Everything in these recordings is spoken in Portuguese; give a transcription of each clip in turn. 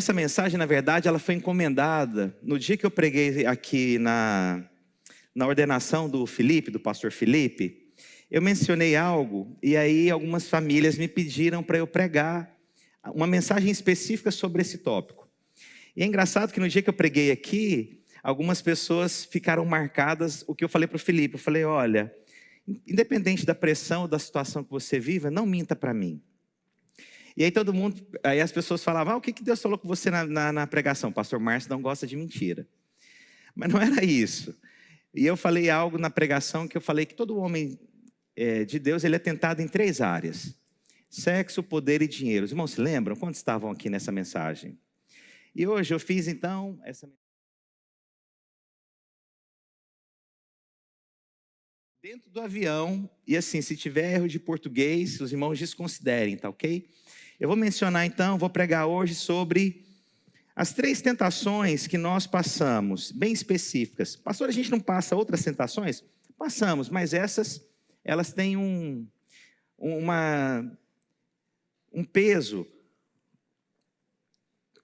essa mensagem, na verdade, ela foi encomendada no dia que eu preguei aqui na ordenação do Felipe, do pastor Felipe. Eu mencionei algo e aí algumas famílias me pediram para eu pregar uma mensagem específica sobre esse tópico. E é engraçado que no dia que eu preguei aqui, algumas pessoas ficaram marcadas o que eu falei para o Felipe. Eu falei, olha, independente da pressão ou da situação que você viva, não minta para mim. E aí as pessoas falavam, o que Deus falou com você na pregação? O pastor Márcio não gosta de mentira. Mas não era isso. E eu falei algo na pregação que eu falei que todo homem de Deus, ele é tentado em 3 áreas. Sexo, poder e dinheiro. Os irmãos se lembram? Quantos estavam aqui nessa mensagem? E hoje eu fiz então essa dentro do avião, e assim, se tiver erro de português, os irmãos desconsiderem, tá ok? Eu vou mencionar então, vou pregar hoje sobre as 3 tentações que nós passamos, bem específicas. Pastor, a gente não passa outras tentações? Passamos, mas elas têm um peso,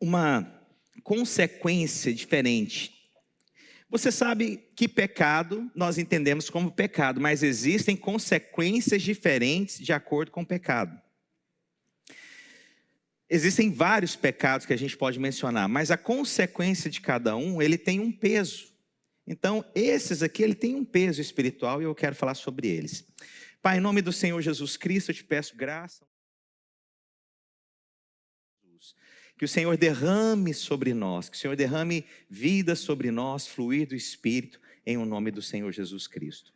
uma consequência diferente. Você sabe que pecado nós entendemos como pecado, mas existem consequências diferentes de acordo com o pecado. Existem vários pecados que a gente pode mencionar, mas a consequência de cada um, ele tem um peso. Então, esses aqui, ele tem um peso espiritual e eu quero falar sobre eles. Pai, em nome do Senhor Jesus Cristo, eu te peço graça. Que o Senhor derrame sobre nós, que o Senhor derrame vida sobre nós, fluir do Espírito, em o nome do Senhor Jesus Cristo.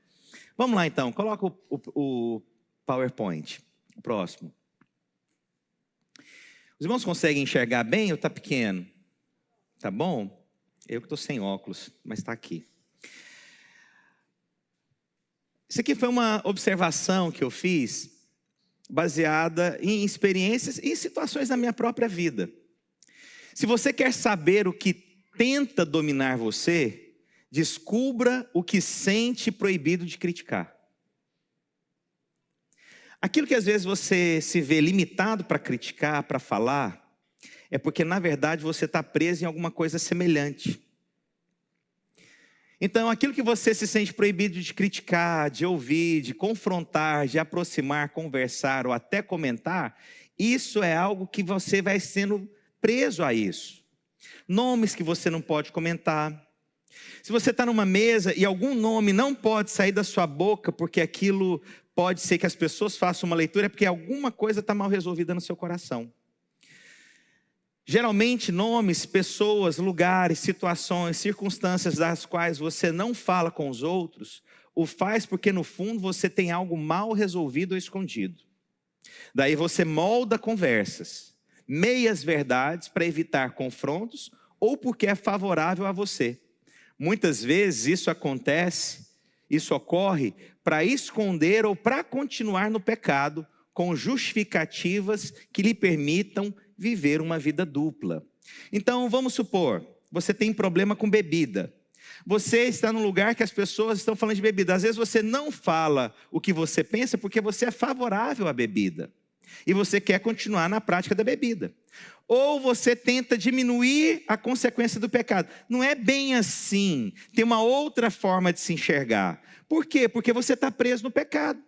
Vamos lá então, coloca o PowerPoint, o próximo. Os irmãos conseguem enxergar bem ou está pequeno? Tá bom? Eu que estou sem óculos, mas está aqui. Isso aqui foi uma observação que eu fiz, baseada em experiências e situações da minha própria vida. Se você quer saber o que tenta dominar você, descubra o que sente proibido de criticar. Aquilo que às vezes você se vê limitado para criticar, para falar, é porque na verdade você está preso em alguma coisa semelhante. Então aquilo que você se sente proibido de criticar, de ouvir, de confrontar, de aproximar, conversar ou até comentar, isso é algo que você vai sendo preso a isso. Nomes que você não pode comentar. Se você está numa mesa e algum nome não pode sair da sua boca, porque aquilo pode ser que as pessoas façam uma leitura, é porque alguma coisa está mal resolvida no seu coração. Geralmente nomes, pessoas, lugares, situações, circunstâncias das quais você não fala com os outros, o faz porque no fundo você tem algo mal resolvido ou escondido. Daí você molda conversas, meias verdades para evitar confrontos ou porque é favorável a você. Muitas vezes isso ocorre para esconder ou para continuar no pecado com justificativas que lhe permitam viver uma vida dupla. Então vamos supor, você tem problema com bebida. Você está num lugar que as pessoas estão falando de bebida. Às vezes você não fala o que você pensa porque você é favorável à bebida. E você quer continuar na prática da bebida. Ou você tenta diminuir a consequência do pecado. Não é bem assim. Tem uma outra forma de se enxergar. Por quê? Porque você está preso no pecado.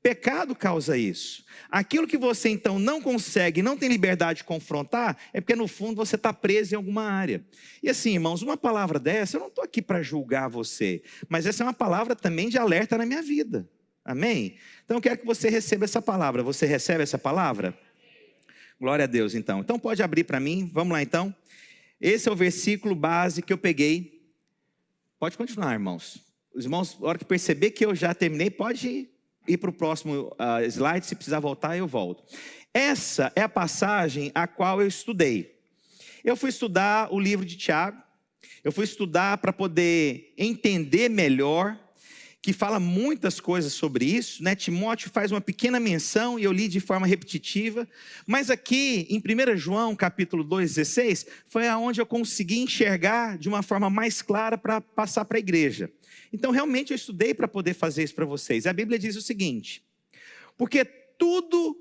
Pecado causa isso. Aquilo que você então não consegue, não tem liberdade de confrontar, é porque no fundo você está preso em alguma área. E assim, irmãos, uma palavra dessa, eu não estou aqui para julgar você, mas essa é uma palavra também de alerta na minha vida. Amém? Então eu quero que você receba essa palavra. Você recebe essa palavra? Glória a Deus, então. Então pode abrir para mim, vamos lá então. Esse é o versículo base que eu peguei. Pode continuar, irmãos. Os irmãos, na hora que perceber que eu já terminei, pode ir para o próximo slide. Se precisar voltar, eu volto. Essa é a passagem a qual eu estudei. Eu fui estudar o livro de Tiago. Eu fui estudar para poder entender melhor, que fala muitas coisas sobre isso, né? Timóteo faz uma pequena menção e eu li de forma repetitiva, mas aqui em 1 João capítulo 2,16, foi aonde eu consegui enxergar de uma forma mais clara para passar para a igreja. Então realmente eu estudei para poder fazer isso para vocês. A Bíblia diz o seguinte: porque tudo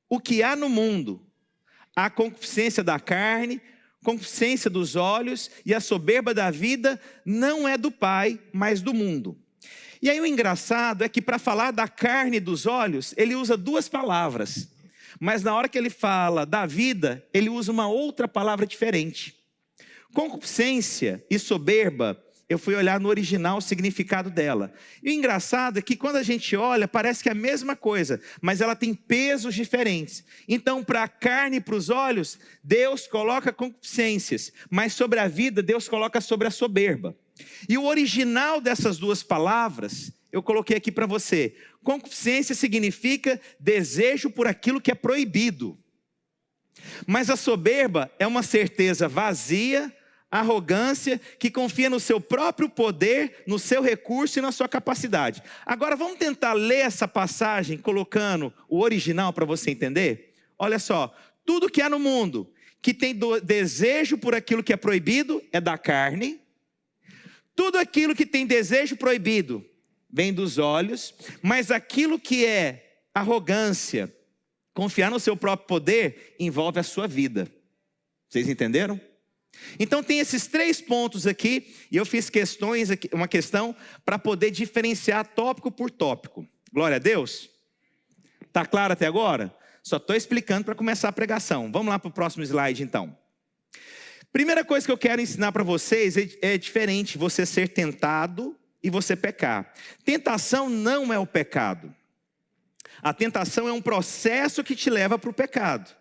o que há no mundo, a concupiscência da carne, concupiscência dos olhos e a soberba da vida não é do Pai, mas do mundo. E aí o engraçado é que para falar da carne e dos olhos, ele usa duas palavras. Mas na hora que ele fala da vida, ele usa uma outra palavra diferente. Concupiscência e soberba, eu fui olhar no original o significado dela. E o engraçado é que quando a gente olha, parece que é a mesma coisa, mas ela tem pesos diferentes. Então, para a carne e para os olhos, Deus coloca concupiscências, mas sobre a vida, Deus coloca sobre a soberba. E o original dessas duas palavras, eu coloquei aqui para você. Concupiscência significa desejo por aquilo que é proibido. Mas a soberba é uma certeza vazia, arrogância, que confia no seu próprio poder, no seu recurso e na sua capacidade. Agora vamos tentar ler essa passagem colocando o original para você entender? Olha só, tudo que há no mundo que tem desejo por aquilo que é proibido é da carne. Tudo aquilo que tem desejo proibido vem dos olhos, mas aquilo que é arrogância, confiar no seu próprio poder, envolve a sua vida. Vocês entenderam? Então tem esses 3 pontos aqui, e eu fiz uma questão para poder diferenciar tópico por tópico. Glória a Deus. Está claro até agora? Só estou explicando para começar a pregação. Vamos lá para o próximo slide então. Primeira coisa que eu quero ensinar para vocês é diferente você ser tentado e você pecar. Tentação não é o pecado. A tentação é um processo que te leva para o pecado.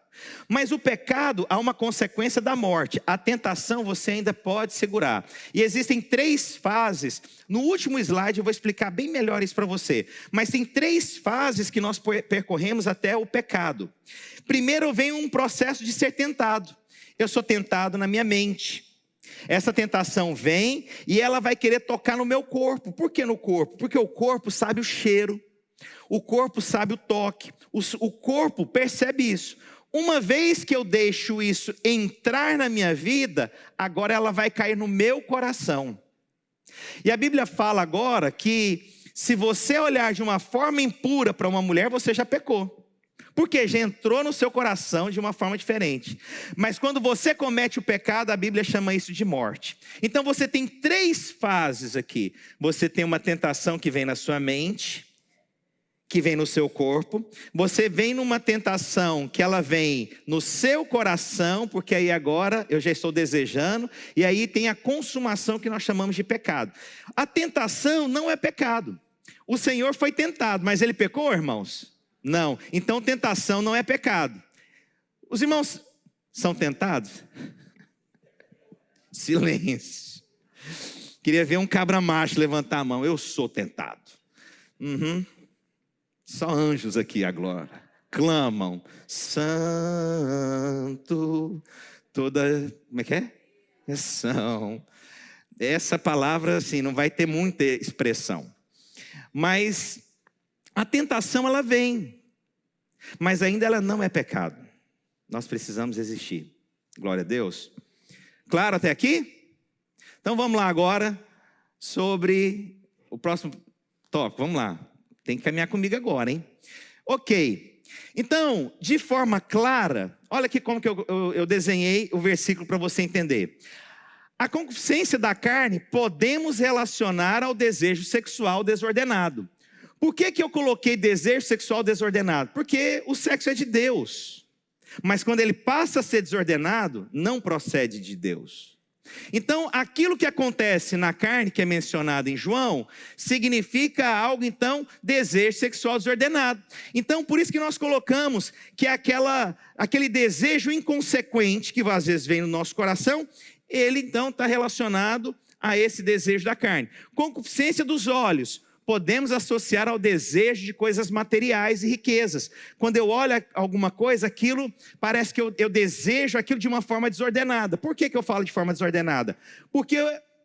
Mas o pecado há uma consequência da morte. A tentação você ainda pode segurar. E existem 3 fases. No último slide eu vou explicar bem melhor isso para você. Mas tem 3 fases que nós percorremos até o pecado. Primeiro vem um processo de ser tentado. Eu sou tentado na minha mente. Essa tentação vem e ela vai querer tocar no meu corpo. Por que no corpo? Porque o corpo sabe o cheiro. O corpo sabe o toque. O corpo percebe isso. Uma vez que eu deixo isso entrar na minha vida, agora ela vai cair no meu coração. E a Bíblia fala agora que se você olhar de uma forma impura para uma mulher, você já pecou. Porque já entrou no seu coração de uma forma diferente. Mas quando você comete o pecado, a Bíblia chama isso de morte. Então você tem 3 fases aqui. Você tem uma tentação que vem na sua mente, que vem no seu corpo. Você vem numa tentação que ela vem no seu coração, porque aí agora eu já estou desejando. E aí tem a consumação que nós chamamos de pecado. A tentação não é pecado. O Senhor foi tentado, mas ele pecou, irmãos? Não. Então tentação não é pecado. Os irmãos são tentados? Silêncio. Queria ver um cabra macho levantar a mão. Eu sou tentado. Só anjos aqui agora clamam, santo, toda, como é que é? Essa palavra assim, não vai ter muita expressão. Mas a tentação ela vem, mas ainda ela não é pecado. Nós precisamos existir. Glória a Deus. Claro até aqui? Então vamos lá agora sobre o próximo tópico. Vamos lá. Tem que caminhar comigo agora, hein? Ok. Então, de forma clara, olha aqui como que eu desenhei o versículo para você entender. A concupiscência da carne podemos relacionar ao desejo sexual desordenado. Por que eu coloquei desejo sexual desordenado? Porque o sexo é de Deus. Mas quando ele passa a ser desordenado, não procede de Deus. Então, aquilo que acontece na carne, que é mencionado em João, significa algo, então, desejo sexual desordenado. Então, por isso que nós colocamos que é aquele desejo inconsequente, que às vezes vem no nosso coração, ele, então, está relacionado a esse desejo da carne. Concupiscência dos olhos. Podemos associar ao desejo de coisas materiais e riquezas. Quando eu olho alguma coisa, aquilo parece que eu desejo aquilo de uma forma desordenada. Por que eu falo de forma desordenada? Porque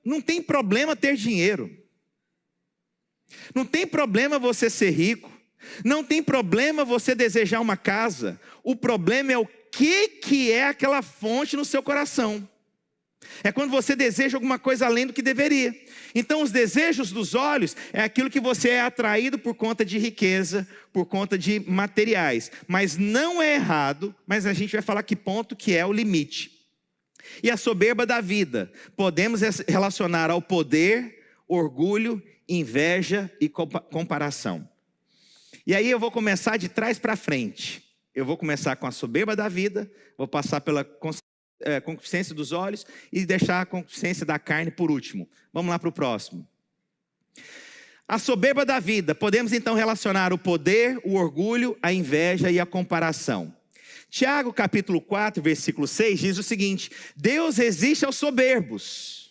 não tem problema ter dinheiro. Não tem problema você ser rico. Não tem problema você desejar uma casa. O problema é o que é aquela fonte no seu coração. É quando você deseja alguma coisa além do que deveria. Então os desejos dos olhos é aquilo que você é atraído por conta de riqueza, por conta de materiais. Mas não é errado, mas a gente vai falar que ponto que é o limite. E a soberba da vida, podemos relacionar ao poder, orgulho, inveja e comparação. E aí eu vou começar de trás para frente. Eu vou começar com a soberba da vida, vou passar pela concupiscência dos olhos e deixar a concupiscência da carne por último. Vamos lá para o próximo. A soberba da vida, podemos então relacionar o poder, o orgulho, a inveja e a comparação. Tiago capítulo 4, versículo 6 diz o seguinte: Deus resiste aos soberbos.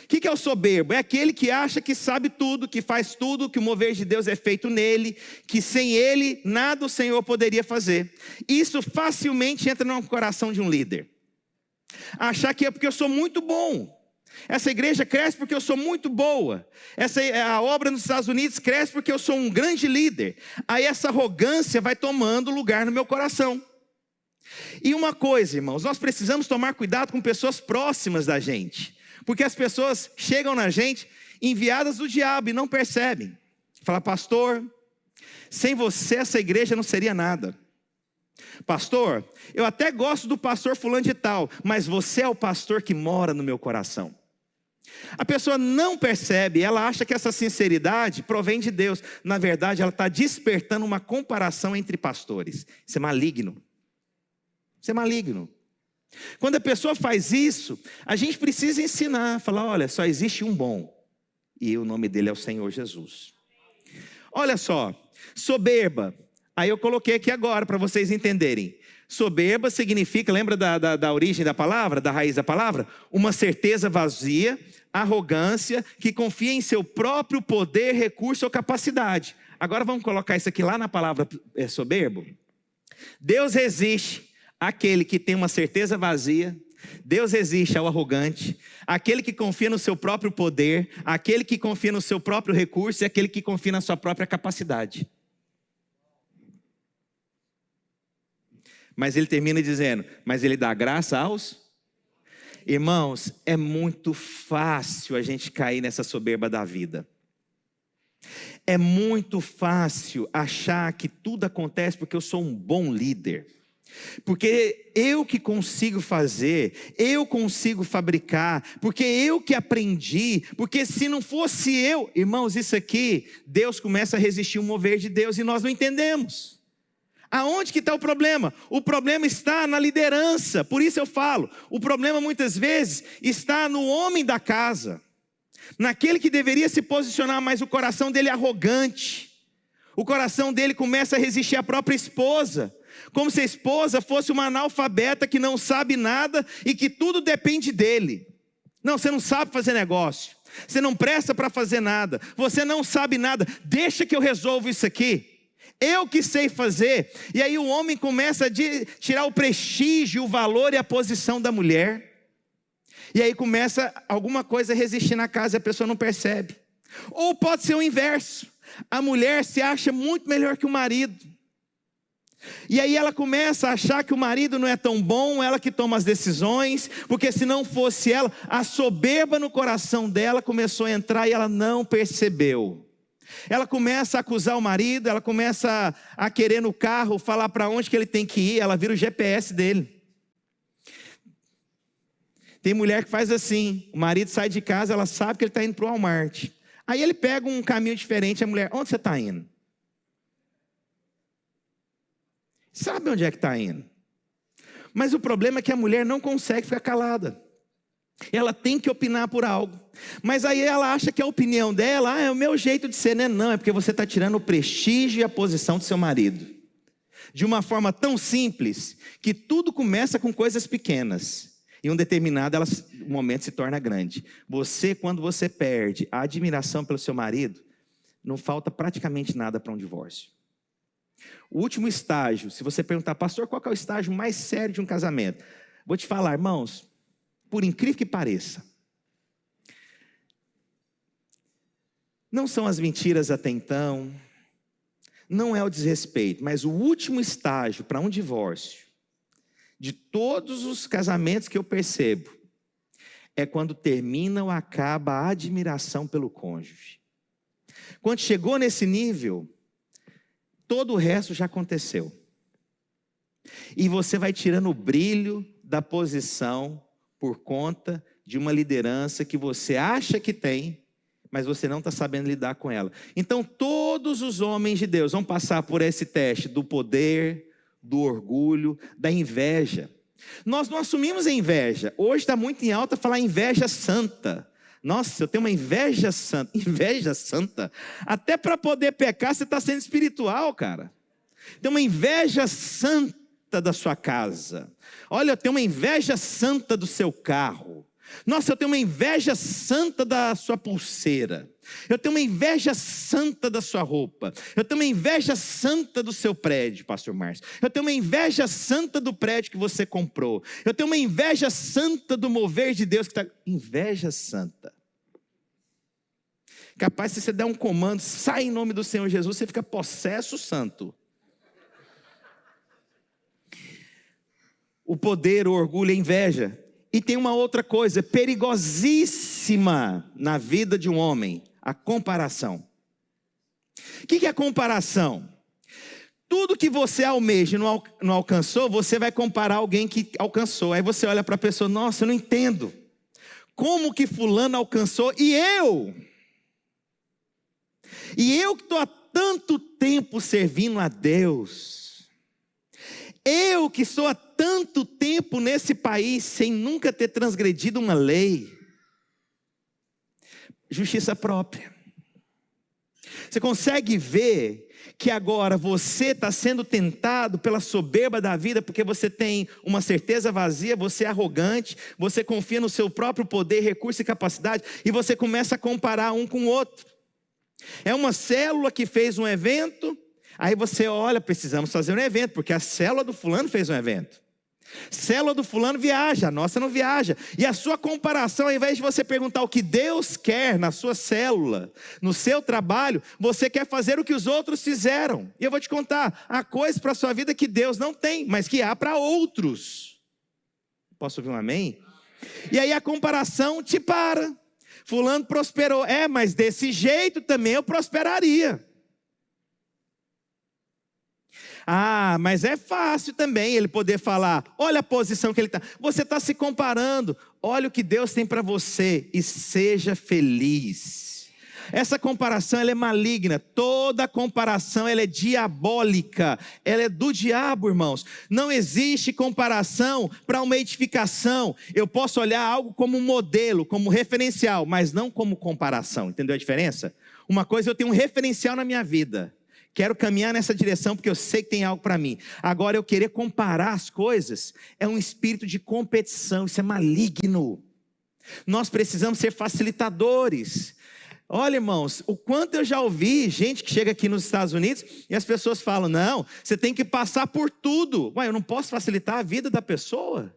O que é o soberbo? É aquele que acha que sabe tudo, que faz tudo, que o mover de Deus é feito nele, que sem ele nada o Senhor poderia fazer. Isso facilmente entra no coração de um líder. Achar que é porque eu sou muito bom. Essa igreja cresce porque eu sou muito boa. A obra nos Estados Unidos cresce porque eu sou um grande líder. Aí essa arrogância vai tomando lugar no meu coração. E uma coisa, irmãos, nós precisamos tomar cuidado com pessoas próximas da gente. Porque as pessoas chegam na gente enviadas do diabo e não percebem. Fala, pastor, sem você essa igreja não seria nada. Pastor, eu até gosto do pastor fulano de tal, mas você é o pastor que mora no meu coração. A pessoa não percebe, ela acha que essa sinceridade provém de Deus. Na verdade, ela está despertando uma comparação entre pastores. Isso é maligno. Isso é maligno. Quando a pessoa faz isso, a gente precisa ensinar, falar, olha, só existe um bom, e o nome dele é o Senhor Jesus. Olha só, soberba, aí eu coloquei aqui agora para vocês entenderem. Soberba significa, lembra da origem da palavra, da raiz da palavra? Uma certeza vazia, arrogância, que confia em seu próprio poder, recurso ou capacidade. Agora vamos colocar isso aqui lá na palavra soberbo. Deus resiste àquele que tem uma certeza vazia, Deus resiste ao arrogante, aquele que confia no seu próprio poder, aquele que confia no seu próprio recurso e aquele que confia na sua própria capacidade. Mas ele termina dizendo, mas ele dá graça aos... Irmãos, é muito fácil a gente cair nessa soberba da vida. É muito fácil achar que tudo acontece porque eu sou um bom líder. Porque eu que consigo fazer, eu consigo fabricar, porque eu que aprendi, porque se não fosse eu, irmãos, isso aqui, Deus começa a resistir o mover de Deus e nós não entendemos. Aonde que está o problema? O problema está na liderança, por isso eu falo, o problema muitas vezes está no homem da casa, naquele que deveria se posicionar, mas o coração dele é arrogante, o coração dele começa a resistir à própria esposa, como se a esposa fosse uma analfabeta que não sabe nada e que tudo depende dele. Não, você não sabe fazer negócio, você não presta para fazer nada, você não sabe nada, deixa que eu resolvo isso aqui. Eu que sei fazer. E aí o homem começa a tirar o prestígio, o valor e a posição da mulher. E aí começa alguma coisa a resistir na casa e a pessoa não percebe. Ou pode ser o inverso. A mulher se acha muito melhor que o marido. E aí ela começa a achar que o marido não é tão bom, ela que toma as decisões, porque se não fosse ela, a soberba no coração dela começou a entrar e ela não percebeu. Ela começa a acusar o marido, ela começa a querer no carro falar para onde que ele tem que ir, ela vira o GPS dele. Tem mulher que faz assim, o marido sai de casa, ela sabe que ele está indo para o Walmart. Aí ele pega um caminho diferente, a mulher, onde você está indo? Sabe onde é que está indo. Mas o problema é que a mulher não consegue ficar calada. Ela tem que opinar por algo. Mas aí ela acha que a opinião dela, é o meu jeito de ser, né? Não, é porque você está tirando o prestígio e a posição do seu marido. De uma forma tão simples, que tudo começa com coisas pequenas. E um determinado momento se torna grande. Você, quando você perde a admiração pelo seu marido, não falta praticamente nada para um divórcio. O último estágio, se você perguntar, pastor, qual que é o estágio mais sério de um casamento? Vou te falar, irmãos, por incrível que pareça, não são as mentiras até então, não é o desrespeito, mas o último estágio para um divórcio, de todos os casamentos que eu percebo, é quando termina ou acaba a admiração pelo cônjuge. Quando chegou nesse nível, todo o resto já aconteceu. E você vai tirando o brilho da posição por conta de uma liderança que você acha que tem, mas você não está sabendo lidar com ela. Então, todos os homens de Deus vão passar por esse teste do poder, do orgulho, da inveja. Nós não assumimos a inveja. Hoje está muito em alta falar inveja santa. Nossa, eu tenho uma inveja santa. Inveja santa? Até para poder pecar, você está sendo espiritual, cara. Tem uma inveja santa da sua casa. Olha, eu tenho uma inveja santa do seu carro. Nossa, eu tenho uma inveja santa da sua pulseira. Eu tenho uma inveja santa da sua roupa. Eu tenho uma inveja santa do seu prédio, pastor Márcio. Eu tenho uma inveja santa do prédio que você comprou. Eu tenho uma inveja santa do mover de Deus que está... Inveja santa. Capaz, se você der um comando, sai em nome do Senhor Jesus, você fica possesso santo. O poder, o orgulho, a inveja. E tem uma outra coisa perigosíssima na vida de um homem, a comparação. O que é a comparação? Tudo que você almeja e não alcançou, você vai comparar alguém que alcançou. Aí você olha para a pessoa, nossa, eu não entendo. Como que fulano alcançou e eu? E eu que estou há tanto tempo servindo a Deus. Eu que estou há tanto tempo nesse país sem nunca ter transgredido uma lei. Justiça própria. Você consegue ver que agora você está sendo tentado pela soberba da vida, porque você tem uma certeza vazia, você é arrogante, você confia no seu próprio poder, recurso e capacidade, e você começa a comparar um com o outro. É uma célula que fez um evento, aí você olha, precisamos fazer um evento, porque a célula do fulano fez um evento. Célula do fulano viaja, a nossa não viaja. E a sua comparação, ao invés de você perguntar o que Deus quer na sua célula, no seu trabalho, você quer fazer o que os outros fizeram. E eu vou te contar, há coisas para a sua vida que Deus não tem, mas que há para outros. Posso ouvir um amém? E aí a comparação te para. Fulano prosperou, mas desse jeito também eu prosperaria. Mas é fácil também ele poder falar, olha a posição que ele está. Você está se comparando, olha o que Deus tem para você e seja feliz. Essa comparação ela é maligna, toda comparação ela é diabólica, ela é do diabo, irmãos. Não existe comparação para uma edificação. Eu posso olhar algo como um modelo, como referencial, mas não como comparação, entendeu a diferença? Uma coisa eu tenho um referencial na minha vida. Quero caminhar nessa direção porque eu sei que tem algo para mim. Agora eu querer comparar as coisas é um espírito de competição, isso é maligno. Nós precisamos ser facilitadores. Olha, irmãos, o quanto eu já ouvi gente que chega aqui nos Estados Unidos e as pessoas falam, não, você tem que passar por tudo. Eu não posso facilitar a vida da pessoa.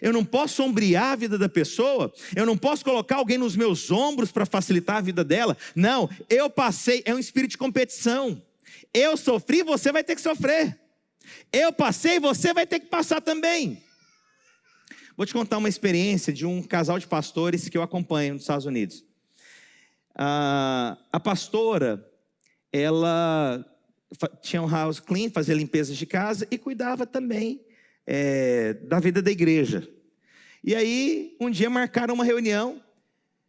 Eu não posso sombrear a vida da pessoa. Eu não posso colocar alguém nos meus ombros para facilitar a vida dela. Não, eu passei, é um espírito de competição. Eu sofri, você vai ter que sofrer. Eu passei, você vai ter que passar também. Vou te contar uma experiência de um casal de pastores que eu acompanho nos Estados Unidos. A pastora, ela tinha um house clean, fazia limpezas de casa e cuidava também da vida da igreja. E aí, um dia marcaram uma reunião,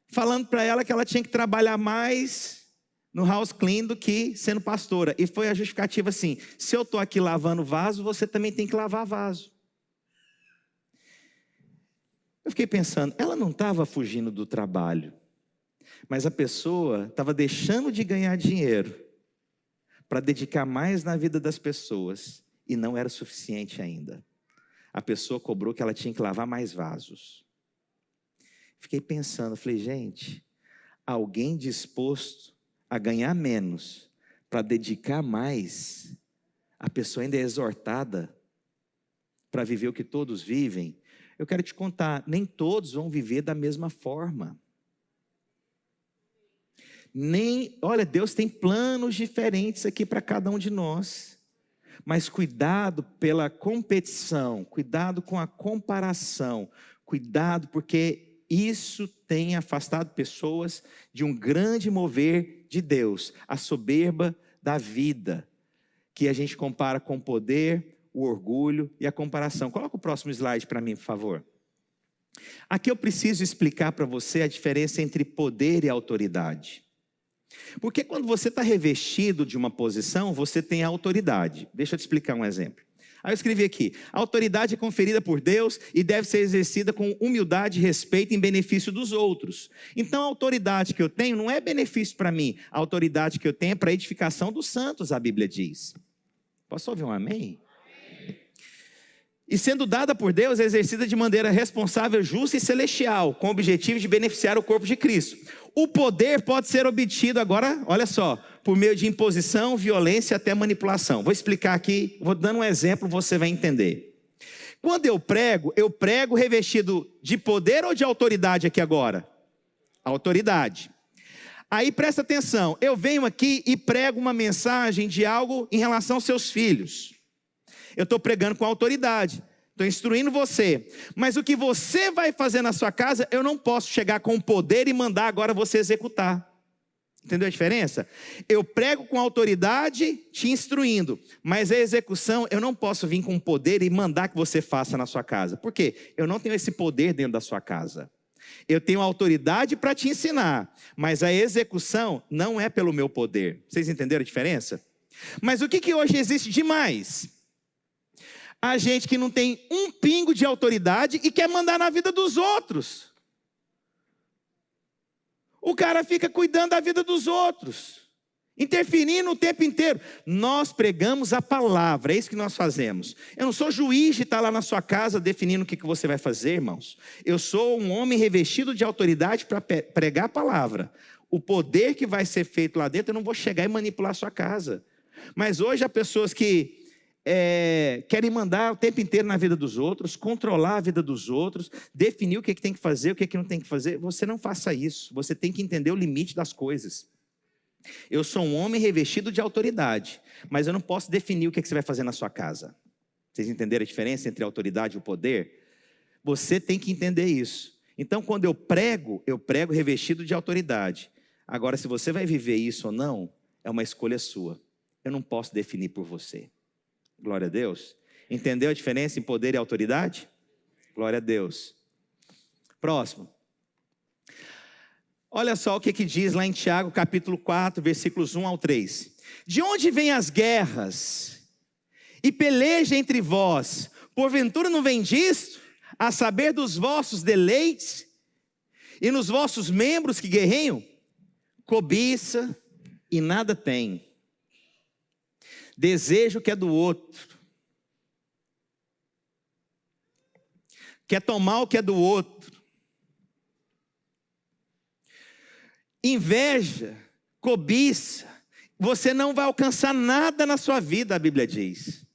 falando para ela que ela tinha que trabalhar mais no house clean do que sendo pastora. E foi a justificativa assim, se eu estou aqui lavando vaso, você também tem que lavar vaso. Eu fiquei pensando, ela não estava fugindo do trabalho, mas a pessoa estava deixando de ganhar dinheiro para dedicar mais na vida das pessoas e não era suficiente ainda. A pessoa cobrou que ela tinha que lavar mais vasos. Fiquei pensando, falei, gente, alguém disposto a ganhar menos para dedicar mais, a pessoa ainda é exortada para viver o que todos vivem. Eu quero te contar, nem todos vão viver da mesma forma. Olha, Deus tem planos diferentes aqui para cada um de nós. Mas cuidado pela competição, cuidado com a comparação, cuidado porque isso tem afastado pessoas de um grande mover de Deus, a soberba da vida, que a gente compara com o poder, o orgulho e a comparação. Coloca o próximo slide para mim, por favor. Aqui eu preciso explicar para você a diferença entre poder e autoridade. Porque quando você está revestido de uma posição, você tem autoridade. Deixa eu te explicar um exemplo. Aí eu escrevi aqui: a autoridade é conferida por Deus e deve ser exercida com humildade e respeito em benefício dos outros. Então a autoridade que eu tenho não é benefício para mim, a autoridade que eu tenho é para a edificação dos santos, a Bíblia diz. Posso ouvir um amém? E sendo dada por Deus, é exercida de maneira responsável, justa e celestial, com o objetivo de beneficiar o corpo de Cristo. O poder pode ser obtido agora, olha só, por meio de imposição, violência até manipulação. Vou explicar aqui, vou dando um exemplo, você vai entender. Quando eu prego revestido de poder ou de autoridade aqui agora? Autoridade. Aí presta atenção, eu venho aqui e prego uma mensagem de algo em relação aos seus filhos. Eu estou pregando com autoridade, estou instruindo você. Mas o que você vai fazer na sua casa, eu não posso chegar com o poder e mandar agora você executar. Entendeu a diferença? Eu prego com autoridade, te instruindo. Mas a execução, eu não posso vir com poder e mandar que você faça na sua casa. Por quê? Eu não tenho esse poder dentro da sua casa. Eu tenho autoridade para te ensinar. Mas a execução não é pelo meu poder. Vocês entenderam a diferença? Mas o que hoje existe demais? A gente que não tem um pingo de autoridade e quer mandar na vida dos outros. O cara fica cuidando da vida dos outros, interferindo o tempo inteiro. Nós pregamos a palavra, é isso que nós fazemos. Eu não sou juiz de estar lá na sua casa definindo o que você vai fazer, irmãos. Eu sou um homem revestido de autoridade para pregar a palavra. O poder que vai ser feito lá dentro, eu não vou chegar e manipular a sua casa. Mas hoje há pessoas que querem mandar o tempo inteiro na vida dos outros, controlar a vida dos outros, definir o que tem que fazer, o que não tem que fazer. Você não faça isso, você tem que entender o limite das coisas. Eu sou um homem revestido de autoridade, mas eu não posso definir o que você vai fazer na sua casa. Vocês entenderam a diferença entre a autoridade e o poder? Você tem que entender isso. Então, quando eu prego revestido de autoridade. Agora, se você vai viver isso ou não, é uma escolha sua. Eu não posso definir por você. Glória a Deus. Entendeu a diferença em poder e autoridade? Glória a Deus. Próximo. Olha só o que diz lá em Tiago, capítulo 4, versículos 1 ao 3. De onde vêm as guerras e peleja entre vós? Porventura não vem disto? A saber dos vossos deleites e nos vossos membros que guerreiam? Cobiça e nada tem. Desejo o que é do outro. Quer tomar o que é do outro. Inveja, cobiça. Você não vai alcançar nada na sua vida, a Bíblia diz.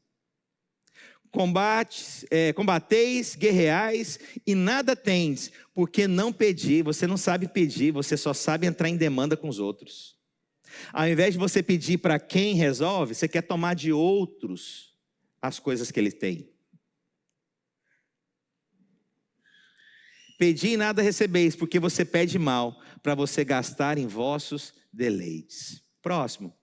Combateis, guerreais e nada tens, porque não pedi. Você não sabe pedir, você só sabe entrar em demanda com os outros. Ao invés de você pedir para quem resolve, você quer tomar de outros as coisas que eles têm. Pedi e nada recebeis, porque você pede mal, para você gastar em vossos deleites. Próximo.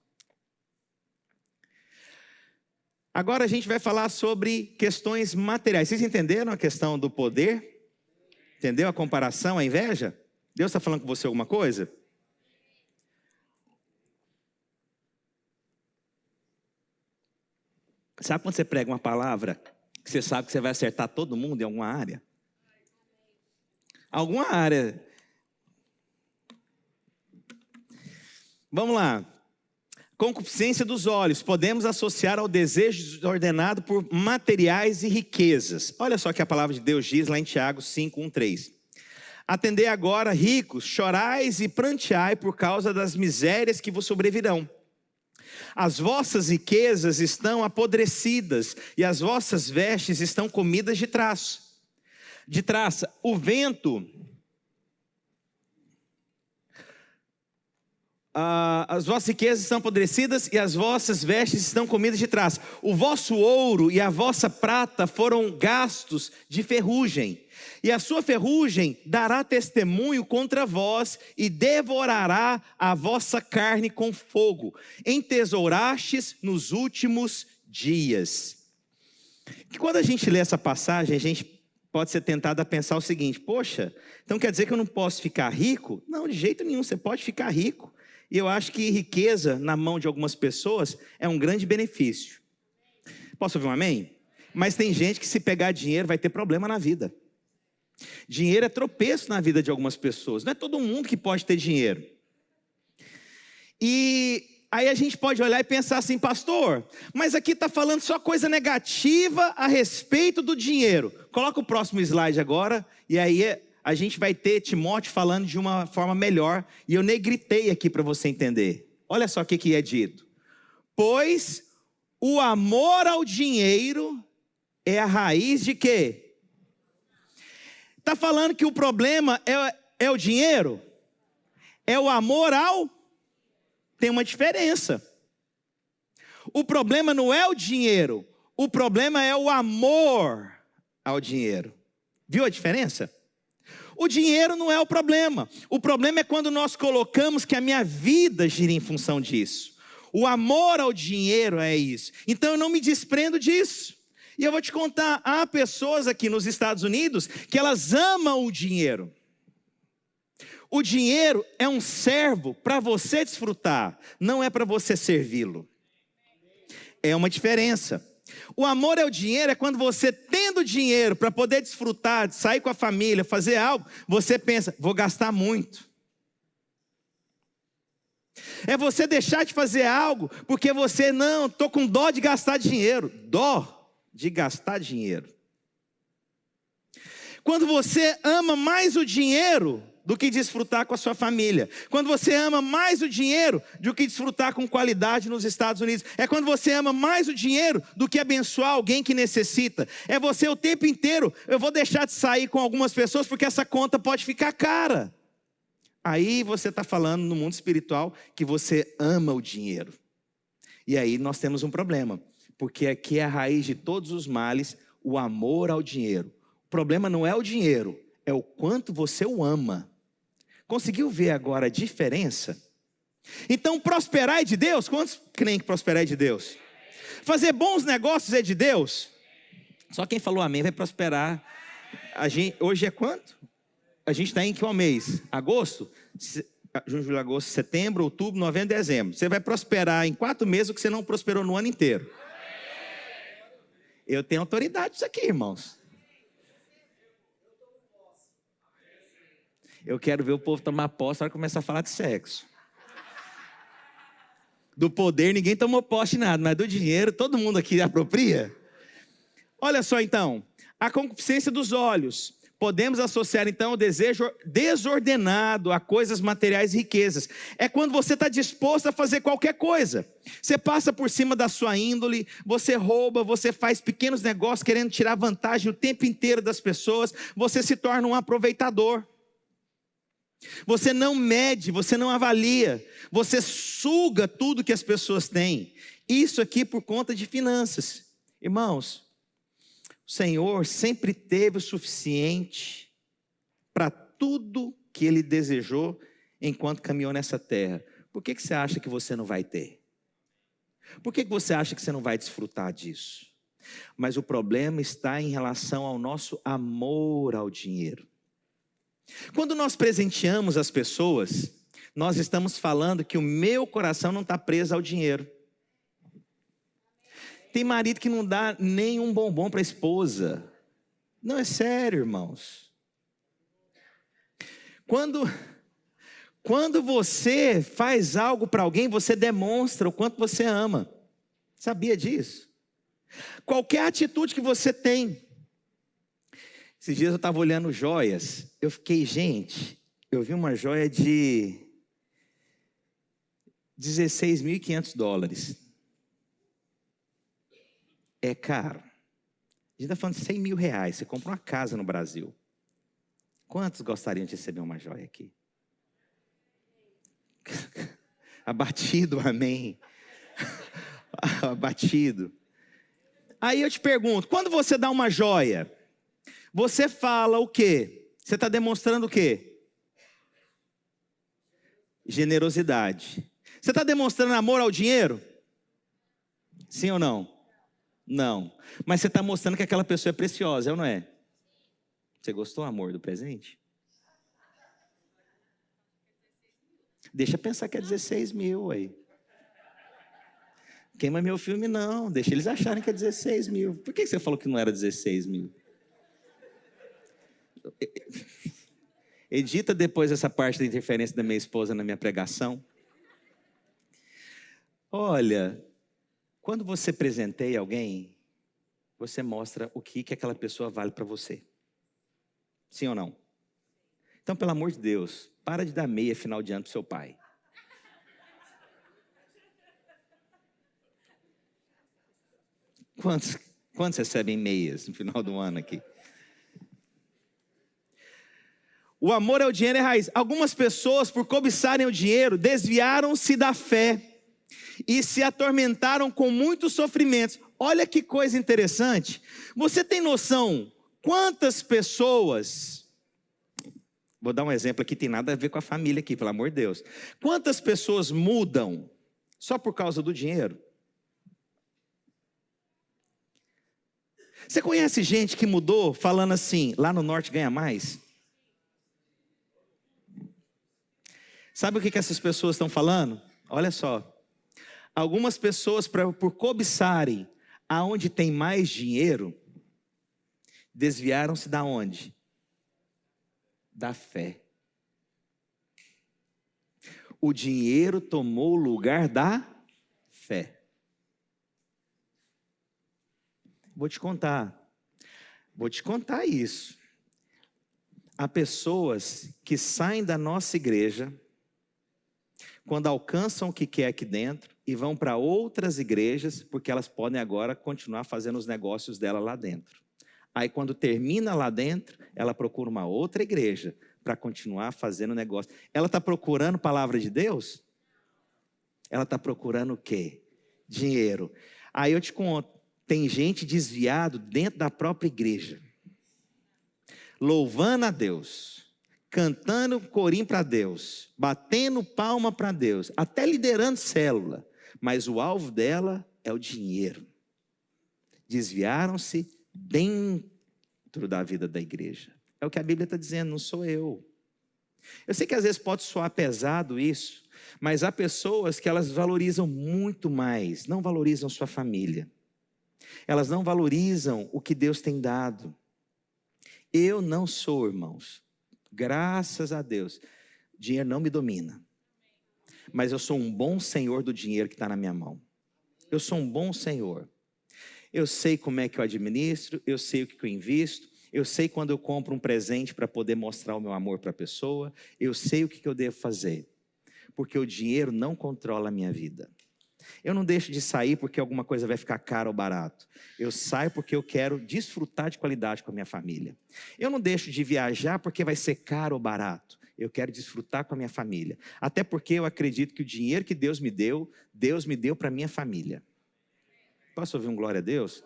Agora a gente vai falar sobre questões materiais. Vocês entenderam a questão do poder? Entendeu a comparação, a inveja? Deus está falando com você alguma coisa? Sabe quando você prega uma palavra que você sabe que você vai acertar todo mundo em alguma área? Alguma área. Vamos lá. Concupiscência dos olhos. Podemos associar ao desejo ordenado por materiais e riquezas. Olha só o que a palavra de Deus diz lá em Tiago 5, 1, 3. Atendei agora, ricos, chorais e pranteai por causa das misérias que vos sobrevirão. As vossas riquezas estão apodrecidas e as vossas vestes estão comidas de traça. O vento, as vossas riquezas estão apodrecidas e as vossas vestes estão comidas de traça. O vosso ouro e a vossa prata foram gastos de ferrugem. E a sua ferrugem dará testemunho contra vós e devorará a vossa carne com fogo. Entesourastes nos últimos dias. Que quando a gente lê essa passagem, a gente pode ser tentado a pensar o seguinte: poxa, então quer dizer que eu não posso ficar rico? Não, de jeito nenhum, você pode ficar rico. E eu acho que riqueza na mão de algumas pessoas é um grande benefício. Posso ouvir um amém? Mas tem gente que, se pegar dinheiro, vai ter problema na vida. Dinheiro é tropeço na vida de algumas pessoas. Não é todo mundo que pode ter dinheiro. E aí a gente pode olhar e pensar assim: pastor, mas aqui está falando só coisa negativa a respeito do dinheiro. Coloca o próximo slide agora, e aí a gente vai ter Timóteo falando de uma forma melhor. E eu negritei aqui para você entender. Olha só o que é dito. Pois o amor ao dinheiro é a raiz de quê? Está falando que o problema é o dinheiro? É o amor ao... Tem uma diferença. O problema não é o dinheiro. O problema é o amor ao dinheiro. Viu a diferença? O dinheiro não é o problema. O problema é quando nós colocamos que a minha vida gira em função disso. O amor ao dinheiro é isso. Então eu não me desprendo disso. E eu vou te contar, há pessoas aqui nos Estados Unidos que elas amam o dinheiro. O dinheiro é um servo para você desfrutar, não é para você servi-lo. É uma diferença. O amor ao dinheiro é quando você, tendo dinheiro para poder desfrutar, sair com a família, fazer algo, você pensa: vou gastar muito. É você deixar de fazer algo porque você, não, estou com dó de gastar dinheiro. Dó de gastar dinheiro. Quando você ama mais o dinheiro do que desfrutar com a sua família. Quando você ama mais o dinheiro do que desfrutar com qualidade nos Estados Unidos. É quando você ama mais o dinheiro do que abençoar alguém que necessita. É você o tempo inteiro: eu vou deixar de sair com algumas pessoas porque essa conta pode ficar cara. Aí você está falando no mundo espiritual que você ama o dinheiro. E aí nós temos um problema. Porque aqui é a raiz de todos os males, o amor ao dinheiro. O problema não é o dinheiro, é o quanto você o ama. Conseguiu ver agora a diferença? Então, prosperar é de Deus? Quantos creem que prosperar é de Deus? Fazer bons negócios é de Deus? Só quem falou amém vai prosperar. Hoje é quanto? A gente está em que mês? Agosto? Junho, julho, agosto, setembro, outubro, novembro, dezembro. Você vai prosperar em 4 meses o que você não prosperou no ano inteiro. Eu tenho autoridade disso aqui, irmãos. Eu quero ver o povo tomar posse na hora que começar a falar de sexo. Do poder ninguém tomou posse de nada, mas do dinheiro todo mundo aqui apropria. Olha só então, a concupiscência dos olhos. Podemos associar então o desejo desordenado a coisas materiais e riquezas. É quando você está disposto a fazer qualquer coisa. Você passa por cima da sua índole, você rouba, você faz pequenos negócios querendo tirar vantagem o tempo inteiro das pessoas. Você se torna um aproveitador. Você não mede, você não avalia, você suga tudo que as pessoas têm. Isso aqui por conta de finanças. Irmãos, o Senhor sempre teve o suficiente para tudo que Ele desejou enquanto caminhou nessa terra. Por que você acha que você não vai ter? Por que você acha que você não vai desfrutar disso? Mas o problema está em relação ao nosso amor ao dinheiro. Quando nós presenteamos as pessoas, nós estamos falando que o meu coração não está preso ao dinheiro. Tem marido que não dá nenhum bombom para a esposa. Não, é sério, irmãos. Quando você faz algo para alguém, você demonstra o quanto você ama. Sabia disso? Qualquer atitude que você tem. Esses dias eu estava olhando joias, eu fiquei, gente, eu vi uma joia de $16.500. É caro. A gente está falando de R$100.000, você compra uma casa no Brasil. Quantos gostariam de receber uma joia aqui? Abatido, amém. Abatido. Aí eu te pergunto, quando você dá uma joia, você fala o quê? Você está demonstrando o quê? Generosidade. Você está demonstrando amor ao dinheiro? Sim ou não? Não. Mas você está mostrando que aquela pessoa é preciosa, é ou não é? Você gostou, amor, do presente? Deixa pensar que é 16 mil aí. Queima meu filme, não. Deixa eles acharem que é 16 mil. Por que você falou que não era 16 mil? Edita depois essa parte da interferência da minha esposa na minha pregação. Olha, quando você presenteia alguém, você mostra o que aquela pessoa vale para você. Sim ou não? Então, pelo amor de Deus, para de dar meia final de ano para seu pai. Quantos recebem meias no final do ano aqui? O amor ao dinheiro é raiz. Algumas pessoas, por cobiçarem o dinheiro, desviaram-se da fé e se atormentaram com muitos sofrimentos. Olha que coisa interessante. Você tem noção quantas pessoas... Vou dar um exemplo aqui, tem nada a ver com a família aqui, pelo amor de Deus. Quantas pessoas mudam só por causa do dinheiro? Você conhece gente que mudou falando assim, lá no norte ganha mais? Sabe o que essas pessoas estão falando? Olha só. Algumas pessoas, por cobiçarem aonde tem mais dinheiro, desviaram-se da onde? Da fé. O dinheiro tomou o lugar da fé. Vou te contar isso. Há pessoas que saem da nossa igreja, quando alcançam o que quer aqui dentro, e vão para outras igrejas, porque elas podem agora continuar fazendo os negócios dela lá dentro. Aí quando termina lá dentro, ela procura uma outra igreja, para continuar fazendo negócio. Ela está procurando palavra de Deus? Ela está procurando o quê? Dinheiro. Aí eu te conto. Tem gente desviado dentro da própria igreja, louvando a Deus, cantando corim para Deus, batendo palma para Deus, até liderando célula, mas o alvo dela é o dinheiro. Desviaram-se dentro da vida da igreja. É o que a Bíblia está dizendo, não sou eu. Eu sei que às vezes pode soar pesado isso, mas há pessoas que elas valorizam muito mais, não valorizam sua família. Elas não valorizam o que Deus tem dado. Eu não sou, irmãos, graças a Deus, dinheiro não me domina. Mas eu sou um bom senhor do dinheiro que está na minha mão. Eu sou um bom senhor. Eu sei como é que eu administro, eu sei o que eu invisto, eu sei quando eu compro um presente para poder mostrar o meu amor para a pessoa, eu sei o que eu devo fazer. Porque o dinheiro não controla a minha vida. Eu não deixo de sair porque alguma coisa vai ficar caro ou barato. Eu saio porque eu quero desfrutar de qualidade com a minha família. Eu não deixo de viajar porque vai ser caro ou barato. Eu quero desfrutar com a minha família. Até porque eu acredito que o dinheiro que Deus me deu para a minha família. Posso ouvir um glória a Deus?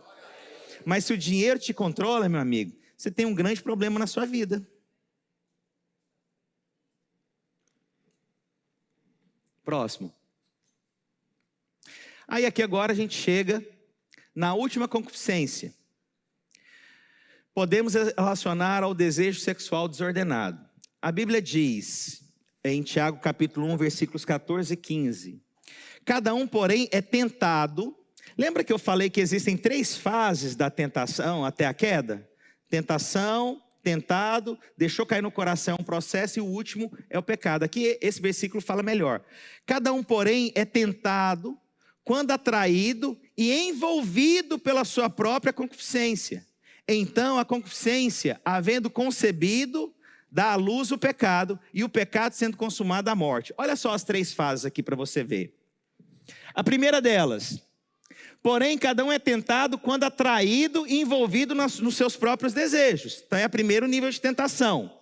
Mas se o dinheiro te controla, meu amigo, você tem um grande problema na sua vida. Próximo. Aí aqui agora a gente chega na última concupiscência. Podemos relacionar ao desejo sexual desordenado. A Bíblia diz, em Tiago capítulo 1, versículos 14 e 15. Cada um, porém, é tentado. Lembra que eu falei que existem 3 fases da tentação até a queda? Tentação, tentado, deixou cair no coração um processo e o último é o pecado. Aqui esse versículo fala melhor. Cada um, porém, é tentado quando atraído e envolvido pela sua própria concupiscência. Então a concupiscência, havendo concebido, dá à luz o pecado, e o pecado sendo consumado a morte. Olha só as 3 fases aqui para você ver. A primeira delas, porém cada um é tentado quando atraído e envolvido nos seus próprios desejos. Então é o primeiro nível de tentação.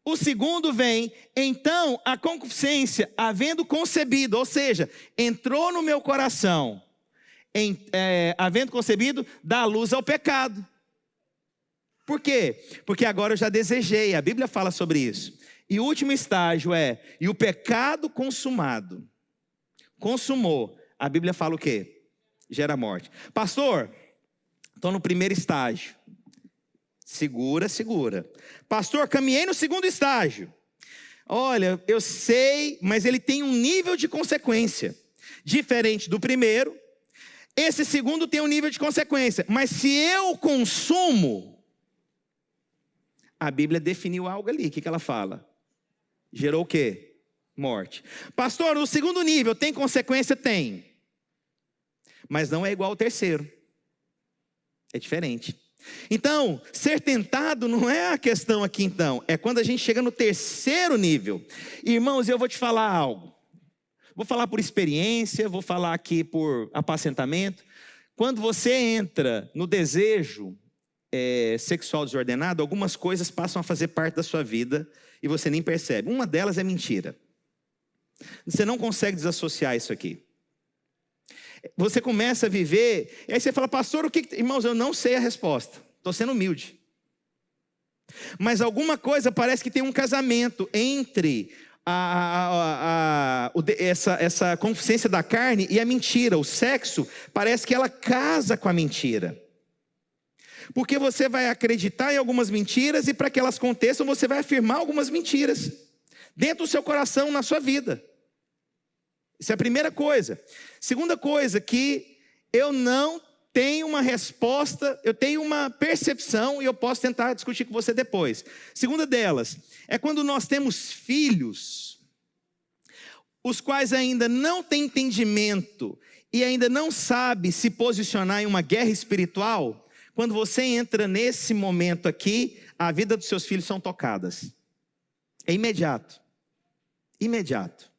O segundo vem, então a concupiscência, havendo concebido, ou seja, entrou no meu coração, havendo concebido, dá à luz ao pecado. Por quê? Porque agora eu já desejei, a Bíblia fala sobre isso. E o último estágio e o pecado consumado, consumou, a Bíblia fala o quê? Gera morte. Pastor, estou no primeiro estágio. Segura, segura. Pastor, caminhei no segundo estágio. Olha, eu sei, mas ele tem um nível de consequência diferente do primeiro. Esse segundo tem um nível de consequência. Mas se eu consumo, a Bíblia definiu algo ali. O que ela fala? Gerou o quê? Morte. Pastor, o segundo nível tem consequência? Tem. Mas não é igual ao terceiro. É diferente. Então, ser tentado não é a questão aqui então. É quando a gente chega no terceiro nível. Irmãos, eu vou te falar algo. Vou falar por experiência, vou falar aqui por apacentamento. Quando você entra no desejo sexual desordenado, algumas coisas passam a fazer parte da sua vida e você nem percebe. Uma delas é mentira. Você não consegue desassociar isso aqui. Você começa a viver, e aí você fala, pastor, irmãos, eu não sei a resposta. Estou sendo humilde. Mas alguma coisa parece que tem um casamento entre essa consciência da carne e a mentira. O sexo parece que ela casa com a mentira. Porque você vai acreditar em algumas mentiras e para que elas aconteçam você vai afirmar algumas mentiras dentro do seu coração, na sua vida. Isso é a primeira coisa. Segunda coisa, que eu não tenho uma resposta, eu tenho uma percepção e eu posso tentar discutir com você depois. Segunda delas, é quando nós temos filhos, os quais ainda não têm entendimento e ainda não sabem se posicionar em uma guerra espiritual. Quando você entra nesse momento aqui, a vida dos seus filhos são tocadas. É imediato. Imediato.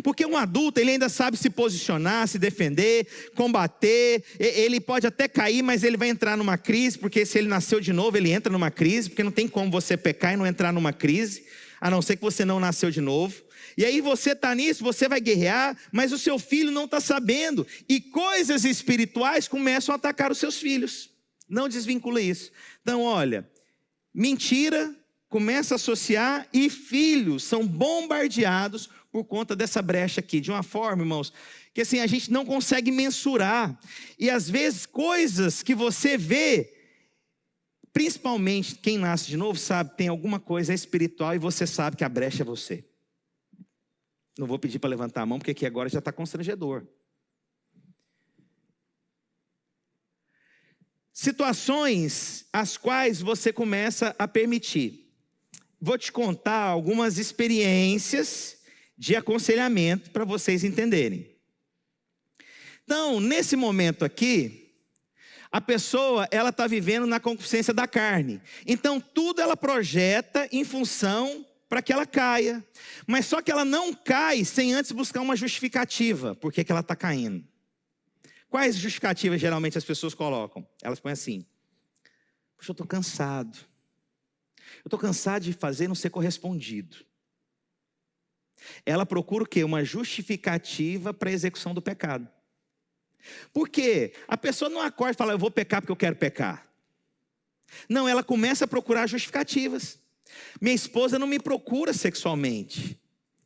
Porque um adulto, ele ainda sabe se posicionar, se defender, combater, ele pode até cair, mas ele vai entrar numa crise, porque se ele nasceu de novo, ele entra numa crise, porque não tem como você pecar e não entrar numa crise, a não ser que você não nasceu de novo. E aí você está nisso, você vai guerrear, mas o seu filho não está sabendo, e coisas espirituais começam a atacar os seus filhos. Não desvincula isso. Então olha, mentira começa a associar e filhos são bombardeados por conta dessa brecha aqui, de uma forma, irmãos, que assim, a gente não consegue mensurar, e às vezes coisas que você vê, principalmente quem nasce de novo sabe, tem alguma coisa espiritual e você sabe que a brecha é você. Não vou pedir para levantar a mão, porque aqui agora já está constrangedor. Situações as quais você começa a permitir. Vou te contar algumas experiências de aconselhamento para vocês entenderem. Então, nesse momento aqui, a pessoa, ela está vivendo na concupiscência da carne. Então, tudo ela projeta em função para que ela caia. Mas só que ela não cai sem antes buscar uma justificativa. Por que ela está caindo? Quais justificativas geralmente as pessoas colocam? Elas põem assim: puxa, eu estou cansado. Eu estou cansado de fazer e não ser correspondido. Ela procura o quê? Uma justificativa para a execução do pecado. Por quê? A pessoa não acorda e fala, eu vou pecar porque eu quero pecar. Não, ela começa a procurar justificativas. Minha esposa não me procura sexualmente.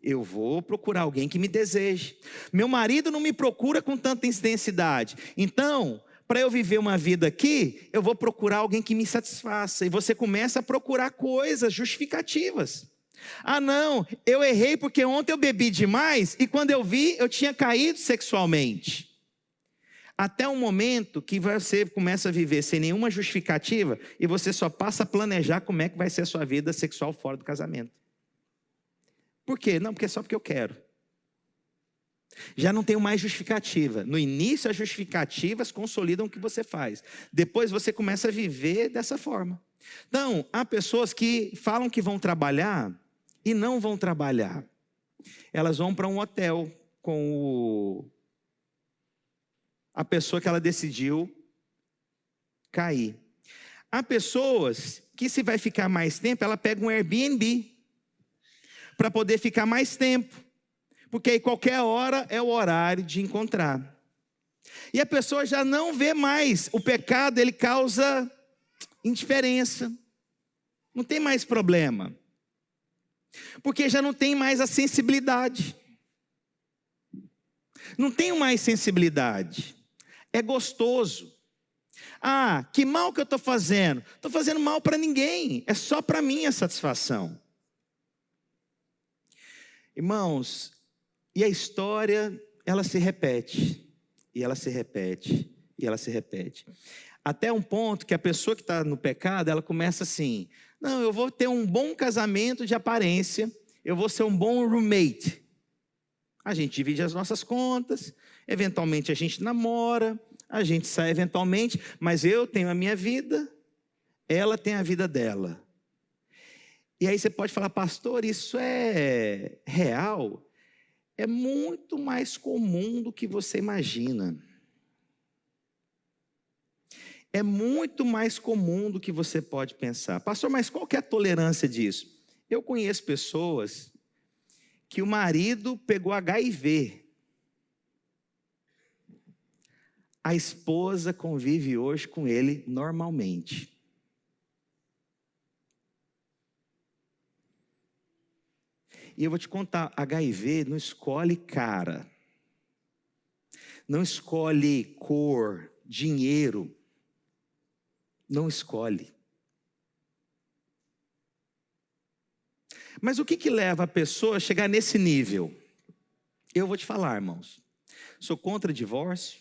Eu vou procurar alguém que me deseje. Meu marido não me procura com tanta intensidade. Então, para eu viver uma vida aqui, eu vou procurar alguém que me satisfaça. E você começa a procurar coisas justificativas. Ah não, eu errei porque ontem eu bebi demais e quando eu vi, eu tinha caído sexualmente. Até um momento que você começa a viver sem nenhuma justificativa e você só passa a planejar como é que vai ser a sua vida sexual fora do casamento. Por quê? Não, porque é só porque eu quero. Já não tenho mais justificativa. No início as justificativas consolidam o que você faz. Depois você começa a viver dessa forma. Então, há pessoas que falam que vão trabalhar e não vão trabalhar. Elas vão para um hotel com a pessoa que ela decidiu cair. Há pessoas que se vai ficar mais tempo, ela pega um Airbnb para poder ficar mais tempo. Porque aí qualquer hora é o horário de encontrar. E a pessoa já não vê mais. O pecado, ele causa indiferença. Não tem mais problema. Porque já não tem mais a sensibilidade. Não tenho mais sensibilidade. É gostoso. Ah, que mal que eu estou fazendo? Estou fazendo mal para ninguém, é só para minha satisfação. Irmãos, e a história, ela se repete, e ela se repete, e ela se repete. Até um ponto que a pessoa que está no pecado, ela começa assim, não, eu vou ter um bom casamento de aparência, eu vou ser um bom roommate. A gente divide as nossas contas, eventualmente a gente namora, a gente sai eventualmente, mas eu tenho a minha vida, ela tem a vida dela. E aí você pode falar, pastor, isso é real? É muito mais comum do que você imagina. É muito mais comum do que você pode pensar. Pastor, mas qual que é a tolerância disso? Eu conheço pessoas que o marido pegou HIV. A esposa convive hoje com ele normalmente. E eu vou te contar, HIV não escolhe cara, não escolhe cor, dinheiro, não escolhe. Mas o que leva a pessoa a chegar nesse nível? Eu vou te falar, irmãos, sou contra divórcio,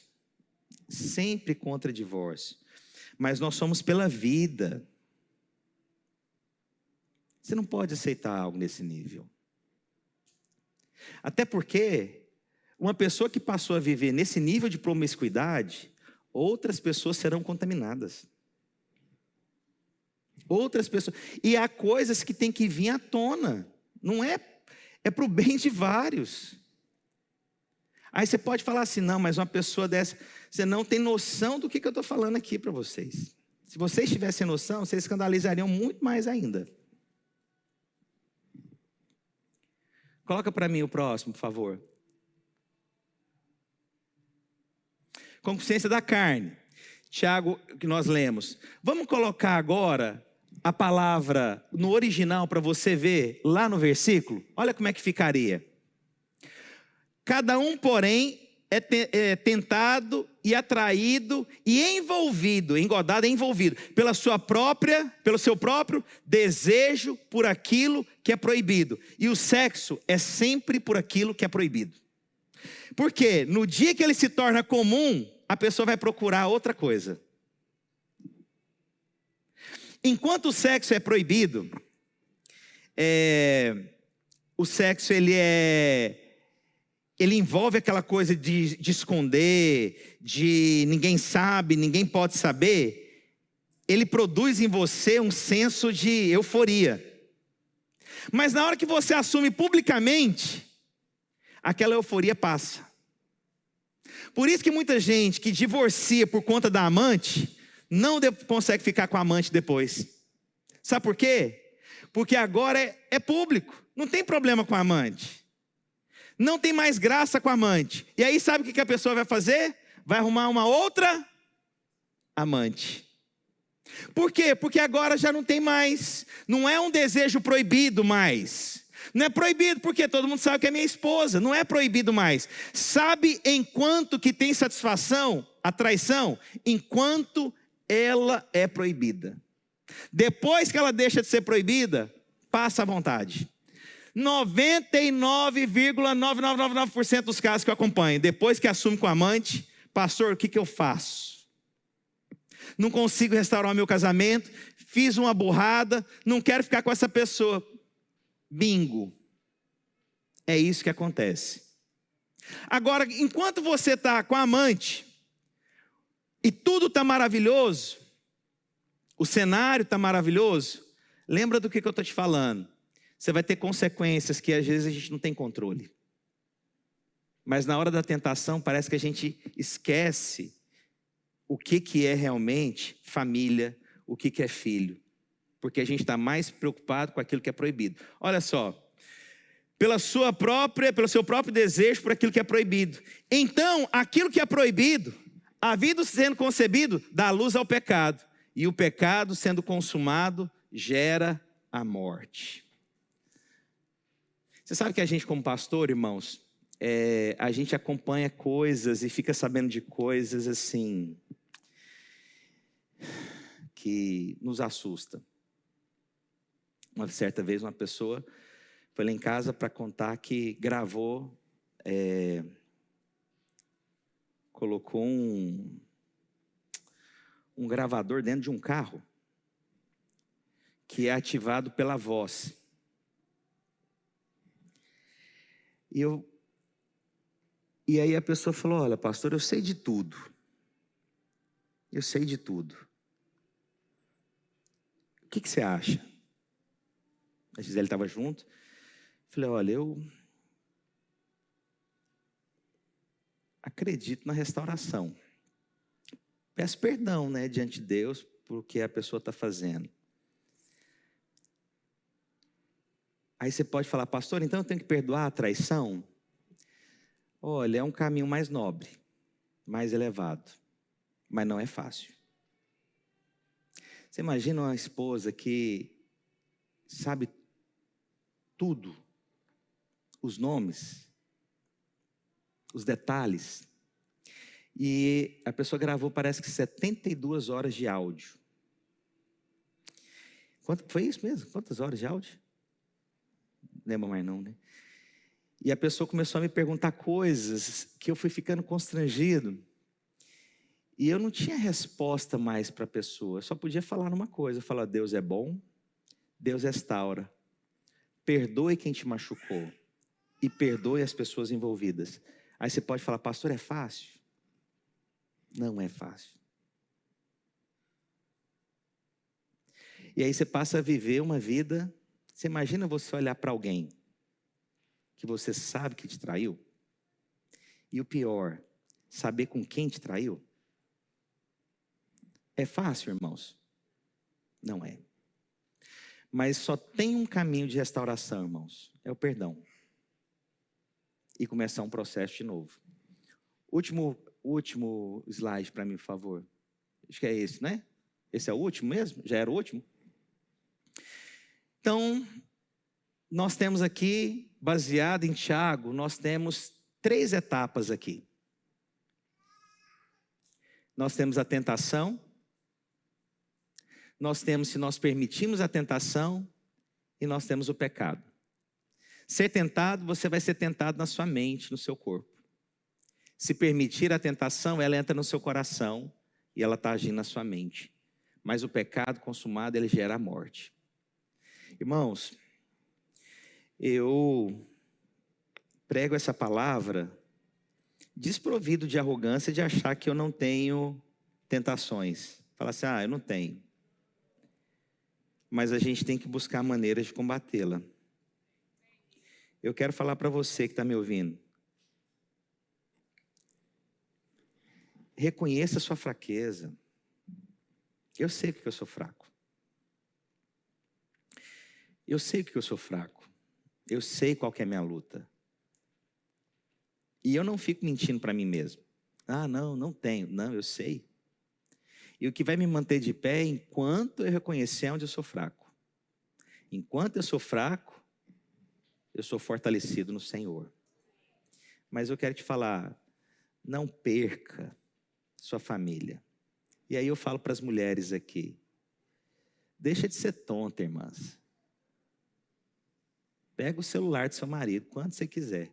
sempre contra divórcio, mas nós somos pela vida. Você não pode aceitar algo nesse nível. Até porque uma pessoa que passou a viver nesse nível de promiscuidade, outras pessoas serão contaminadas. Outras pessoas. E há coisas que tem que vir à tona. Não é para o bem de vários. Aí você pode falar assim, não, mas uma pessoa dessa, você não tem noção do que eu estou falando aqui para vocês. Se vocês tivessem noção, vocês escandalizariam muito mais ainda. Coloca para mim o próximo, por favor. Concupiscência da carne. Tiago, que nós lemos. Vamos colocar agora a palavra no original para você ver lá no versículo? Olha como é que ficaria. Cada um, porém, é tentado e atraído e envolvido, engodado e envolvido pelo seu próprio desejo por aquilo que é proibido. E o sexo é sempre por aquilo que é proibido. Porque no dia que ele se torna comum, a pessoa vai procurar outra coisa. Enquanto o sexo é proibido, o sexo ele envolve aquela coisa de esconder, de ninguém sabe, ninguém pode saber. Ele produz em você um senso de euforia. Mas na hora que você assume publicamente, aquela euforia passa. Por isso que muita gente que divorcia por conta da amante, não consegue ficar com a amante depois. Sabe por quê? Porque agora é público, não tem problema com a amante. Não tem mais graça com a amante. E aí sabe o que a pessoa vai fazer? Vai arrumar uma outra amante. Por quê? Porque agora já não tem mais. Não é um desejo proibido mais. Não é proibido porque todo mundo sabe que é minha esposa. Não é proibido mais. Sabe enquanto que tem satisfação, a traição? Enquanto ela é proibida. Depois que ela deixa de ser proibida, passa à vontade. 99,9999% dos casos que eu acompanho, depois que assume com a amante, pastor, o que eu faço? Não consigo restaurar o meu casamento, fiz uma burrada, não quero ficar com essa pessoa. Bingo. É isso que acontece. Agora, enquanto você está com a amante, e tudo está maravilhoso, o cenário está maravilhoso, lembra do que eu estou te falando. Você vai ter consequências que às vezes a gente não tem controle. Mas na hora da tentação parece que a gente esquece o que é realmente família, o que é filho. Porque a gente está mais preocupado com aquilo que é proibido. Olha só, pelo seu próprio desejo por aquilo que é proibido. Então, aquilo que é proibido, a vida sendo concebido, dá luz ao pecado. E o pecado sendo consumado, gera a morte. Você sabe que a gente como pastor, irmãos, a gente acompanha coisas e fica sabendo de coisas assim, que nos assusta. Uma certa vez uma pessoa foi lá em casa para contar que gravou, colocou um gravador dentro de um carro que é ativado pela voz. E aí a pessoa falou: olha, pastor, eu sei de tudo. Eu sei de tudo. O que você acha? A Gisele estava junto. Falei: olha, eu acredito na restauração. Peço perdão, né, diante de Deus por o que a pessoa está fazendo. Aí você pode falar: pastor, então eu tenho que perdoar a traição? Olha, é um caminho mais nobre, mais elevado, mas não é fácil. Você imagina uma esposa que sabe tudo, os nomes, os detalhes, e a pessoa gravou, parece que 72 horas de áudio. Foi isso mesmo? Quantas horas de áudio? Não lembro mais não, né? E a pessoa começou a me perguntar coisas que eu fui ficando constrangido. E eu não tinha resposta mais para a pessoa. Eu só podia falar numa coisa. Falar: Deus é bom, Deus restaura. Perdoe quem te machucou. E perdoe as pessoas envolvidas. Aí você pode falar: pastor, é fácil? Não é fácil. E aí você passa a viver uma vida. Você imagina você olhar para alguém que você sabe que te traiu? E o pior, saber com quem te traiu? É fácil, irmãos? Não é. Mas só tem um caminho de restauração, irmãos. É o perdão. E começar um processo de novo. Último slide para mim, por favor. Acho que é esse, né? Esse é o último mesmo? Já era o último? Então, nós temos aqui, baseado em Tiago, nós temos 3 etapas aqui. Nós temos a tentação. Nós temos, se nós permitimos a tentação, e nós temos o pecado. Ser tentado, você vai ser tentado na sua mente, no seu corpo. Se permitir a tentação, ela entra no seu coração e ela está agindo na sua mente. Mas o pecado consumado, ele gera a morte. Irmãos, eu prego essa palavra desprovido de arrogância de achar que eu não tenho tentações. Falar assim: eu não tenho. Mas a gente tem que buscar maneiras de combatê-la. Eu quero falar para você que está me ouvindo. Reconheça a sua fraqueza. Eu sei que eu sou fraco. Eu sei que eu sou fraco. Eu sei qual que é a minha luta. E eu não fico mentindo para mim mesmo. Não tenho. Não, eu sei. E o que vai me manter de pé é enquanto eu reconhecer onde eu sou fraco. Enquanto eu sou fraco, eu sou fortalecido no Senhor. Mas eu quero te falar, não perca sua família. E aí eu falo para as mulheres aqui, deixa de ser tonta, irmãs. Pega o celular do seu marido, quando você quiser.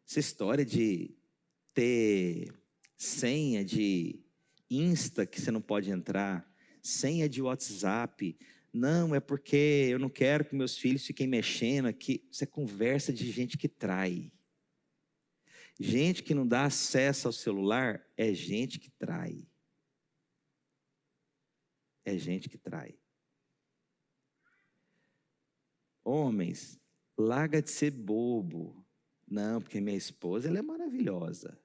Essa história de ter senha de Insta que você não pode entrar, senha de WhatsApp, não, é porque eu não quero que meus filhos fiquem mexendo aqui. Isso é conversa de gente que trai. Gente que não dá acesso ao celular é gente que trai. É gente que trai. Homens, larga de ser bobo. Não, porque minha esposa, ela é maravilhosa.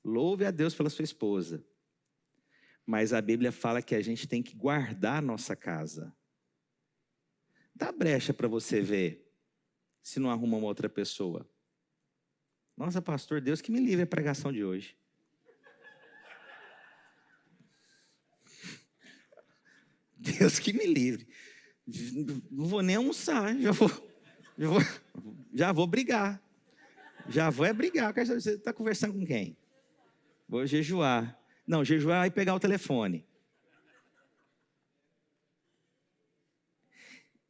Louve a Deus pela sua esposa. Mas a Bíblia fala que a gente tem que guardar a nossa casa. Dá brecha para você ver se não arruma uma outra pessoa. Nossa, pastor, Deus que me livre a pregação de hoje. Deus que me livre. Não vou nem almoçar, já vou brigar. Já vou brigar. Eu quero saber, você está conversando com quem? Vou jejuar. Não, jejuar e pegar o telefone.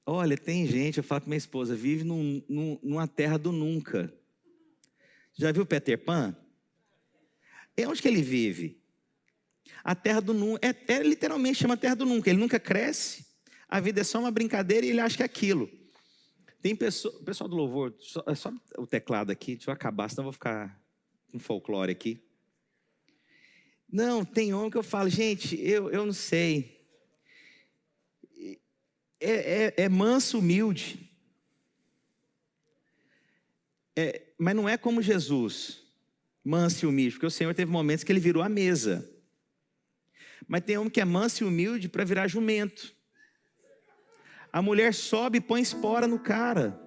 Olha, tem gente, eu falo com minha esposa, vive numa terra do nunca. Já viu Peter Pan? É onde que ele vive? A terra do nunca. Literalmente chama terra do nunca. Ele nunca cresce. A vida é só uma brincadeira e ele acha que é aquilo. Tem pessoa, o pessoal do louvor, só o teclado aqui, deixa eu acabar, senão eu vou ficar com folclore aqui. Não, tem homem que eu falo, gente, eu não sei. É manso, humilde. Mas não é como Jesus, manso e humilde, porque o Senhor teve momentos que ele virou a mesa. Mas tem homem que é manso e humilde para virar jumento. A mulher sobe e põe espora no cara.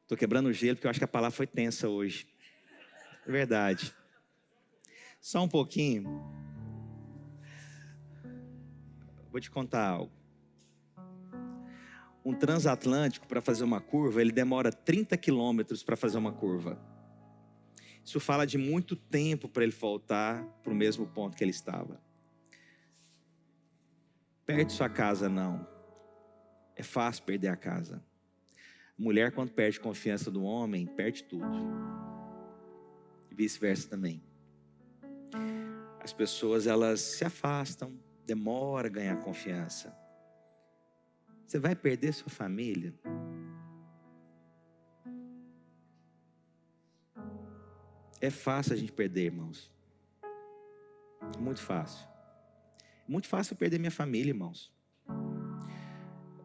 Estou quebrando o gelo porque eu acho que a palavra foi tensa hoje. É verdade. Só um pouquinho. Vou te contar algo. Um transatlântico, para fazer uma curva, ele demora 30 quilômetros para fazer uma curva. Isso fala de muito tempo para ele voltar para o mesmo ponto que ele estava. Perde sua casa, não. É fácil perder a casa. Mulher, quando perde confiança do homem, perde tudo. E vice-versa também. As pessoas, elas se afastam, demora a ganhar confiança. Você vai perder sua família. É fácil a gente perder, irmãos. Muito fácil. Muito fácil perder minha família, irmãos.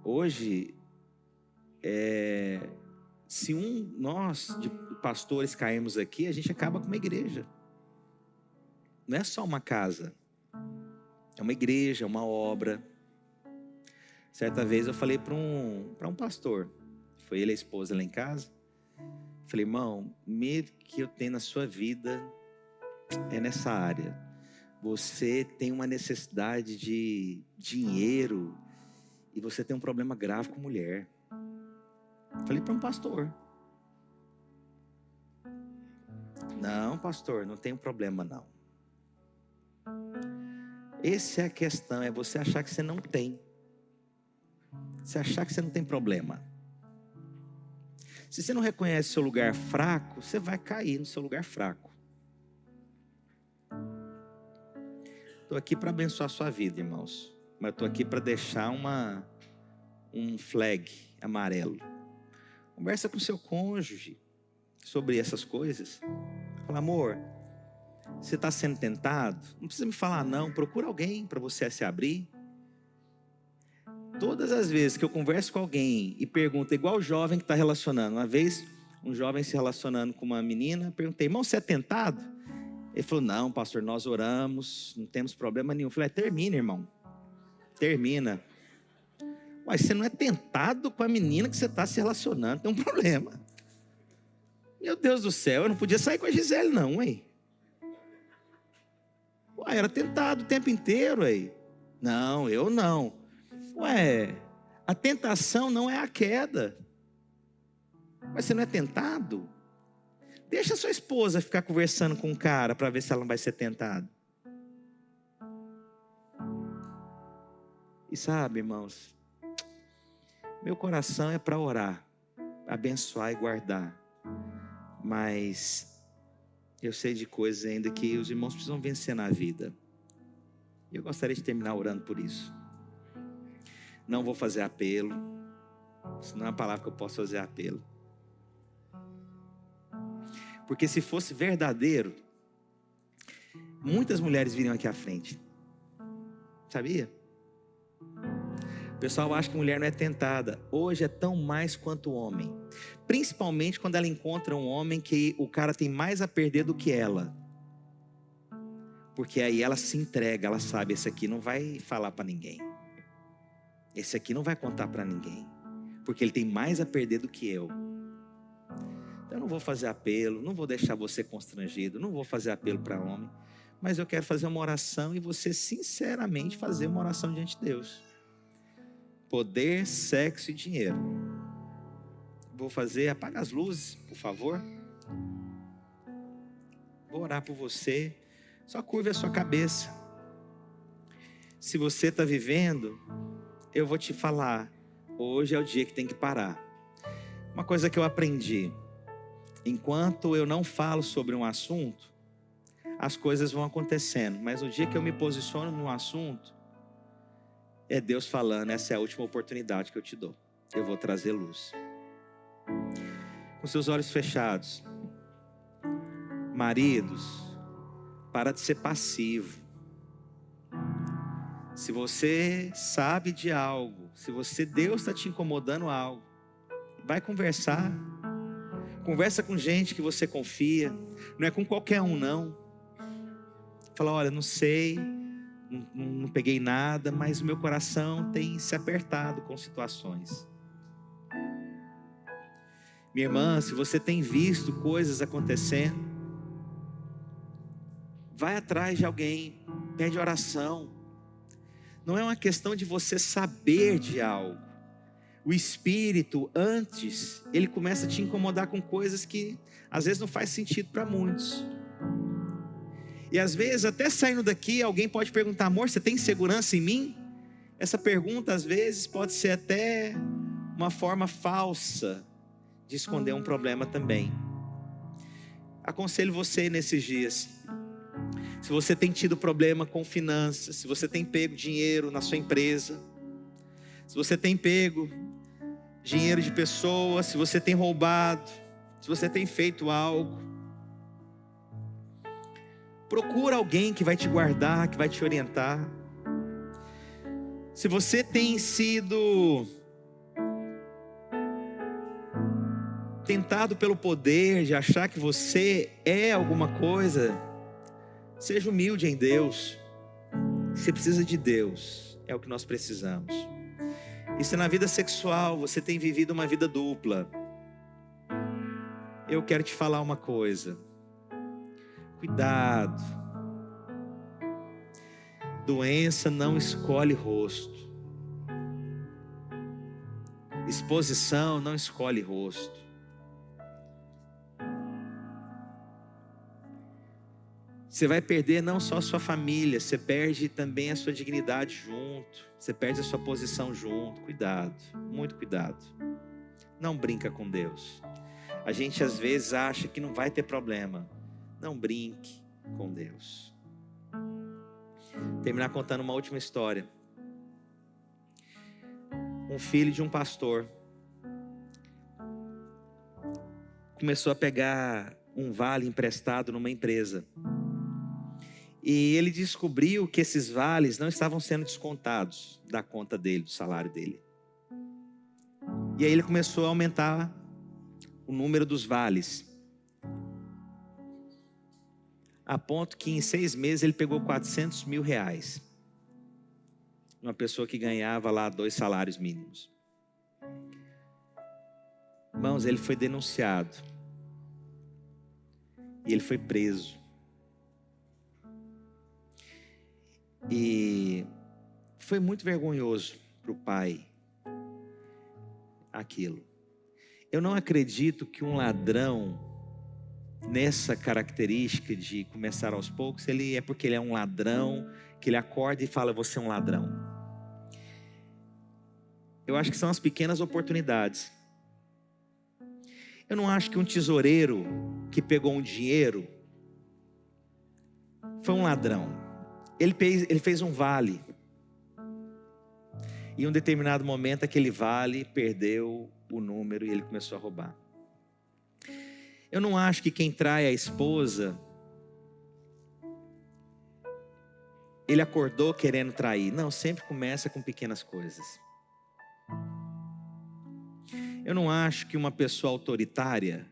Hoje, se nós, de pastores, caímos aqui, a gente acaba com uma igreja. Não é só uma casa. É uma igreja, é uma obra. Certa vez eu falei para um pastor, foi ele e a esposa lá em casa. Falei, irmão, medo que eu tenho na sua vida é nessa área. Você tem uma necessidade de dinheiro e você tem um problema grave com mulher. Falei para um pastor. Não, pastor, não tem problema não. Essa é a questão, é você achar que você não tem. Você achar que você não tem problema. Se você não reconhece seu lugar fraco, você vai cair no seu lugar fraco. Estou aqui para abençoar a sua vida, irmãos. Mas estou aqui para deixar um flag amarelo. Conversa com seu cônjuge sobre essas coisas. Fala, amor, você está sendo tentado? Não precisa me falar não, procura alguém para você se abrir. Todas as vezes que eu converso com alguém e pergunto, igual o jovem que está relacionando. Uma vez, um jovem se relacionando com uma menina, perguntei, irmão, você é tentado? Ele falou, não, pastor, nós oramos, não temos problema nenhum. Eu falei, termina, irmão. Termina. Mas você não é tentado com a menina que você está se relacionando, tem um problema. Meu Deus do céu, eu não podia sair com a Gisele não, hein? Ué, era tentado o tempo inteiro, aí. Não, eu não. Ué, a tentação não é a queda. Mas você não é tentado? Deixa a sua esposa ficar conversando com um cara para ver se ela não vai ser tentada. E sabe, irmãos, meu coração é para orar, abençoar e guardar. Mas eu sei de coisas ainda que os irmãos precisam vencer na vida. E eu gostaria de terminar orando por isso. Não vou fazer apelo. Isso não é uma palavra que eu posso fazer apelo. Porque se fosse verdadeiro, muitas mulheres viriam aqui à frente. Sabia? O pessoal acha que mulher não é tentada. Hoje é tão mais quanto o homem. Principalmente quando ela encontra um homem que o cara tem mais a perder do que ela. Porque aí ela se entrega, ela sabe, esse aqui não vai falar para ninguém. Esse aqui não vai contar para ninguém. Porque ele tem mais a perder do que eu. Então eu não vou fazer apelo, não vou deixar você constrangido, não vou fazer apelo para homem. Mas eu quero fazer uma oração e você sinceramente fazer uma oração diante de Deus. Poder, sexo e dinheiro. vou fazer, apaga as luzes, por favor. Vou orar por você. Só curve a sua cabeça. Se você está vivendo, eu vou te falar. Hoje é o dia que tem que parar. Uma coisa que eu aprendi. Enquanto eu não falo sobre um assunto, as coisas vão acontecendo. Mas no dia que eu me posiciono num assunto, é Deus falando, essa é a última oportunidade que eu te dou. Eu vou trazer luz. Com seus olhos fechados. Maridos, para de ser passivo. Se você sabe de algo, se Deus está te incomodando algo, vai conversar. Conversa com gente que você confia. Não é com qualquer um, não. Fala, olha, não sei, não peguei nada, mas o meu coração tem se apertado com situações. Minha irmã, se você tem visto coisas acontecendo, vai atrás de alguém, pede oração. Não é uma questão de você saber de algo. O Espírito, antes, ele começa a te incomodar com coisas que às vezes não faz sentido para muitos. E às vezes, até saindo daqui, alguém pode perguntar, amor, você tem segurança em mim? Essa pergunta às vezes pode ser até uma forma falsa de esconder um problema também. Aconselho você nesses dias. Se você tem tido problema com finanças, se você tem pego dinheiro na sua empresa, se você tem pego dinheiro de pessoas, se você tem roubado, se você tem feito algo, procura alguém que vai te guardar, que vai te orientar. Se você tem sido tentado pelo poder de achar que você é alguma coisa, seja humilde em Deus. Você precisa de Deus, é o que nós precisamos. E se na vida sexual você tem vivido uma vida dupla, eu quero te falar uma coisa. Cuidado. Doença não escolhe rosto. Exposição não escolhe rosto. Você vai perder não só a sua família, você perde também a sua dignidade junto. Você perde a sua posição junto. Cuidado, muito cuidado. Não brinca com Deus. A gente às vezes acha que não vai ter problema. Não brinque com Deus. Terminar contando uma última história. Um filho de um pastor começou a pegar um vale emprestado numa empresa. E ele descobriu que esses vales não estavam sendo descontados da conta dele, do salário dele. E aí ele começou a aumentar o número dos vales. A ponto que em 6 meses ele pegou 400 mil reais. Uma pessoa que ganhava lá 2 salários mínimos. Irmãos, ele foi denunciado. E ele foi preso. E foi muito vergonhoso para o pai aquilo. Eu não acredito que um ladrão, nessa característica de começar aos poucos, ele é porque ele é um ladrão, que ele acorda e fala, você é um ladrão. Eu acho que são as pequenas oportunidades. Eu não acho que um tesoureiro que pegou um dinheiro foi um ladrão. Ele fez um vale. E em um determinado momento aquele vale perdeu o número e ele começou a roubar. Eu não acho que quem trai a esposa, ele acordou querendo trair. Não, sempre começa com pequenas coisas. Eu não acho que uma pessoa autoritária,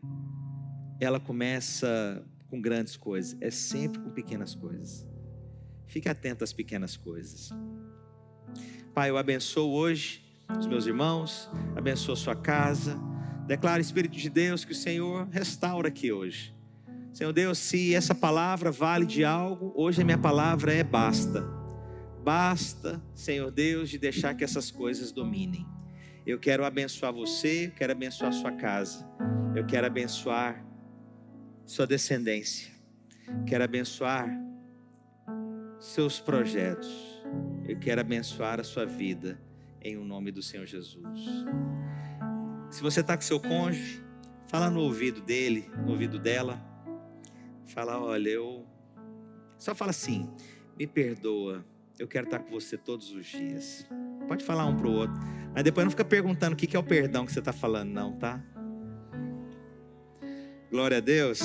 ela começa com grandes coisas. É sempre com pequenas coisas. Fique atento às pequenas coisas. Pai, eu abençoo hoje os meus irmãos, abençoo a sua casa. Declaro, Espírito de Deus, que o Senhor restaura aqui hoje. Senhor Deus, se essa palavra vale de algo, hoje a minha palavra é basta. Basta, Senhor Deus, de deixar que essas coisas dominem. Eu quero abençoar você, eu quero abençoar sua casa. Eu quero abençoar sua descendência. Quero abençoar seus projetos. Eu quero abençoar a sua vida em o nome do Senhor Jesus. Se você está com seu cônjuge, fala no ouvido dele, no ouvido dela. Fala, olha, só fala assim, me perdoa, eu quero estar com você todos os dias. Pode falar um para o outro, mas depois não fica perguntando o que é o perdão que você está falando não, tá? Glória a Deus.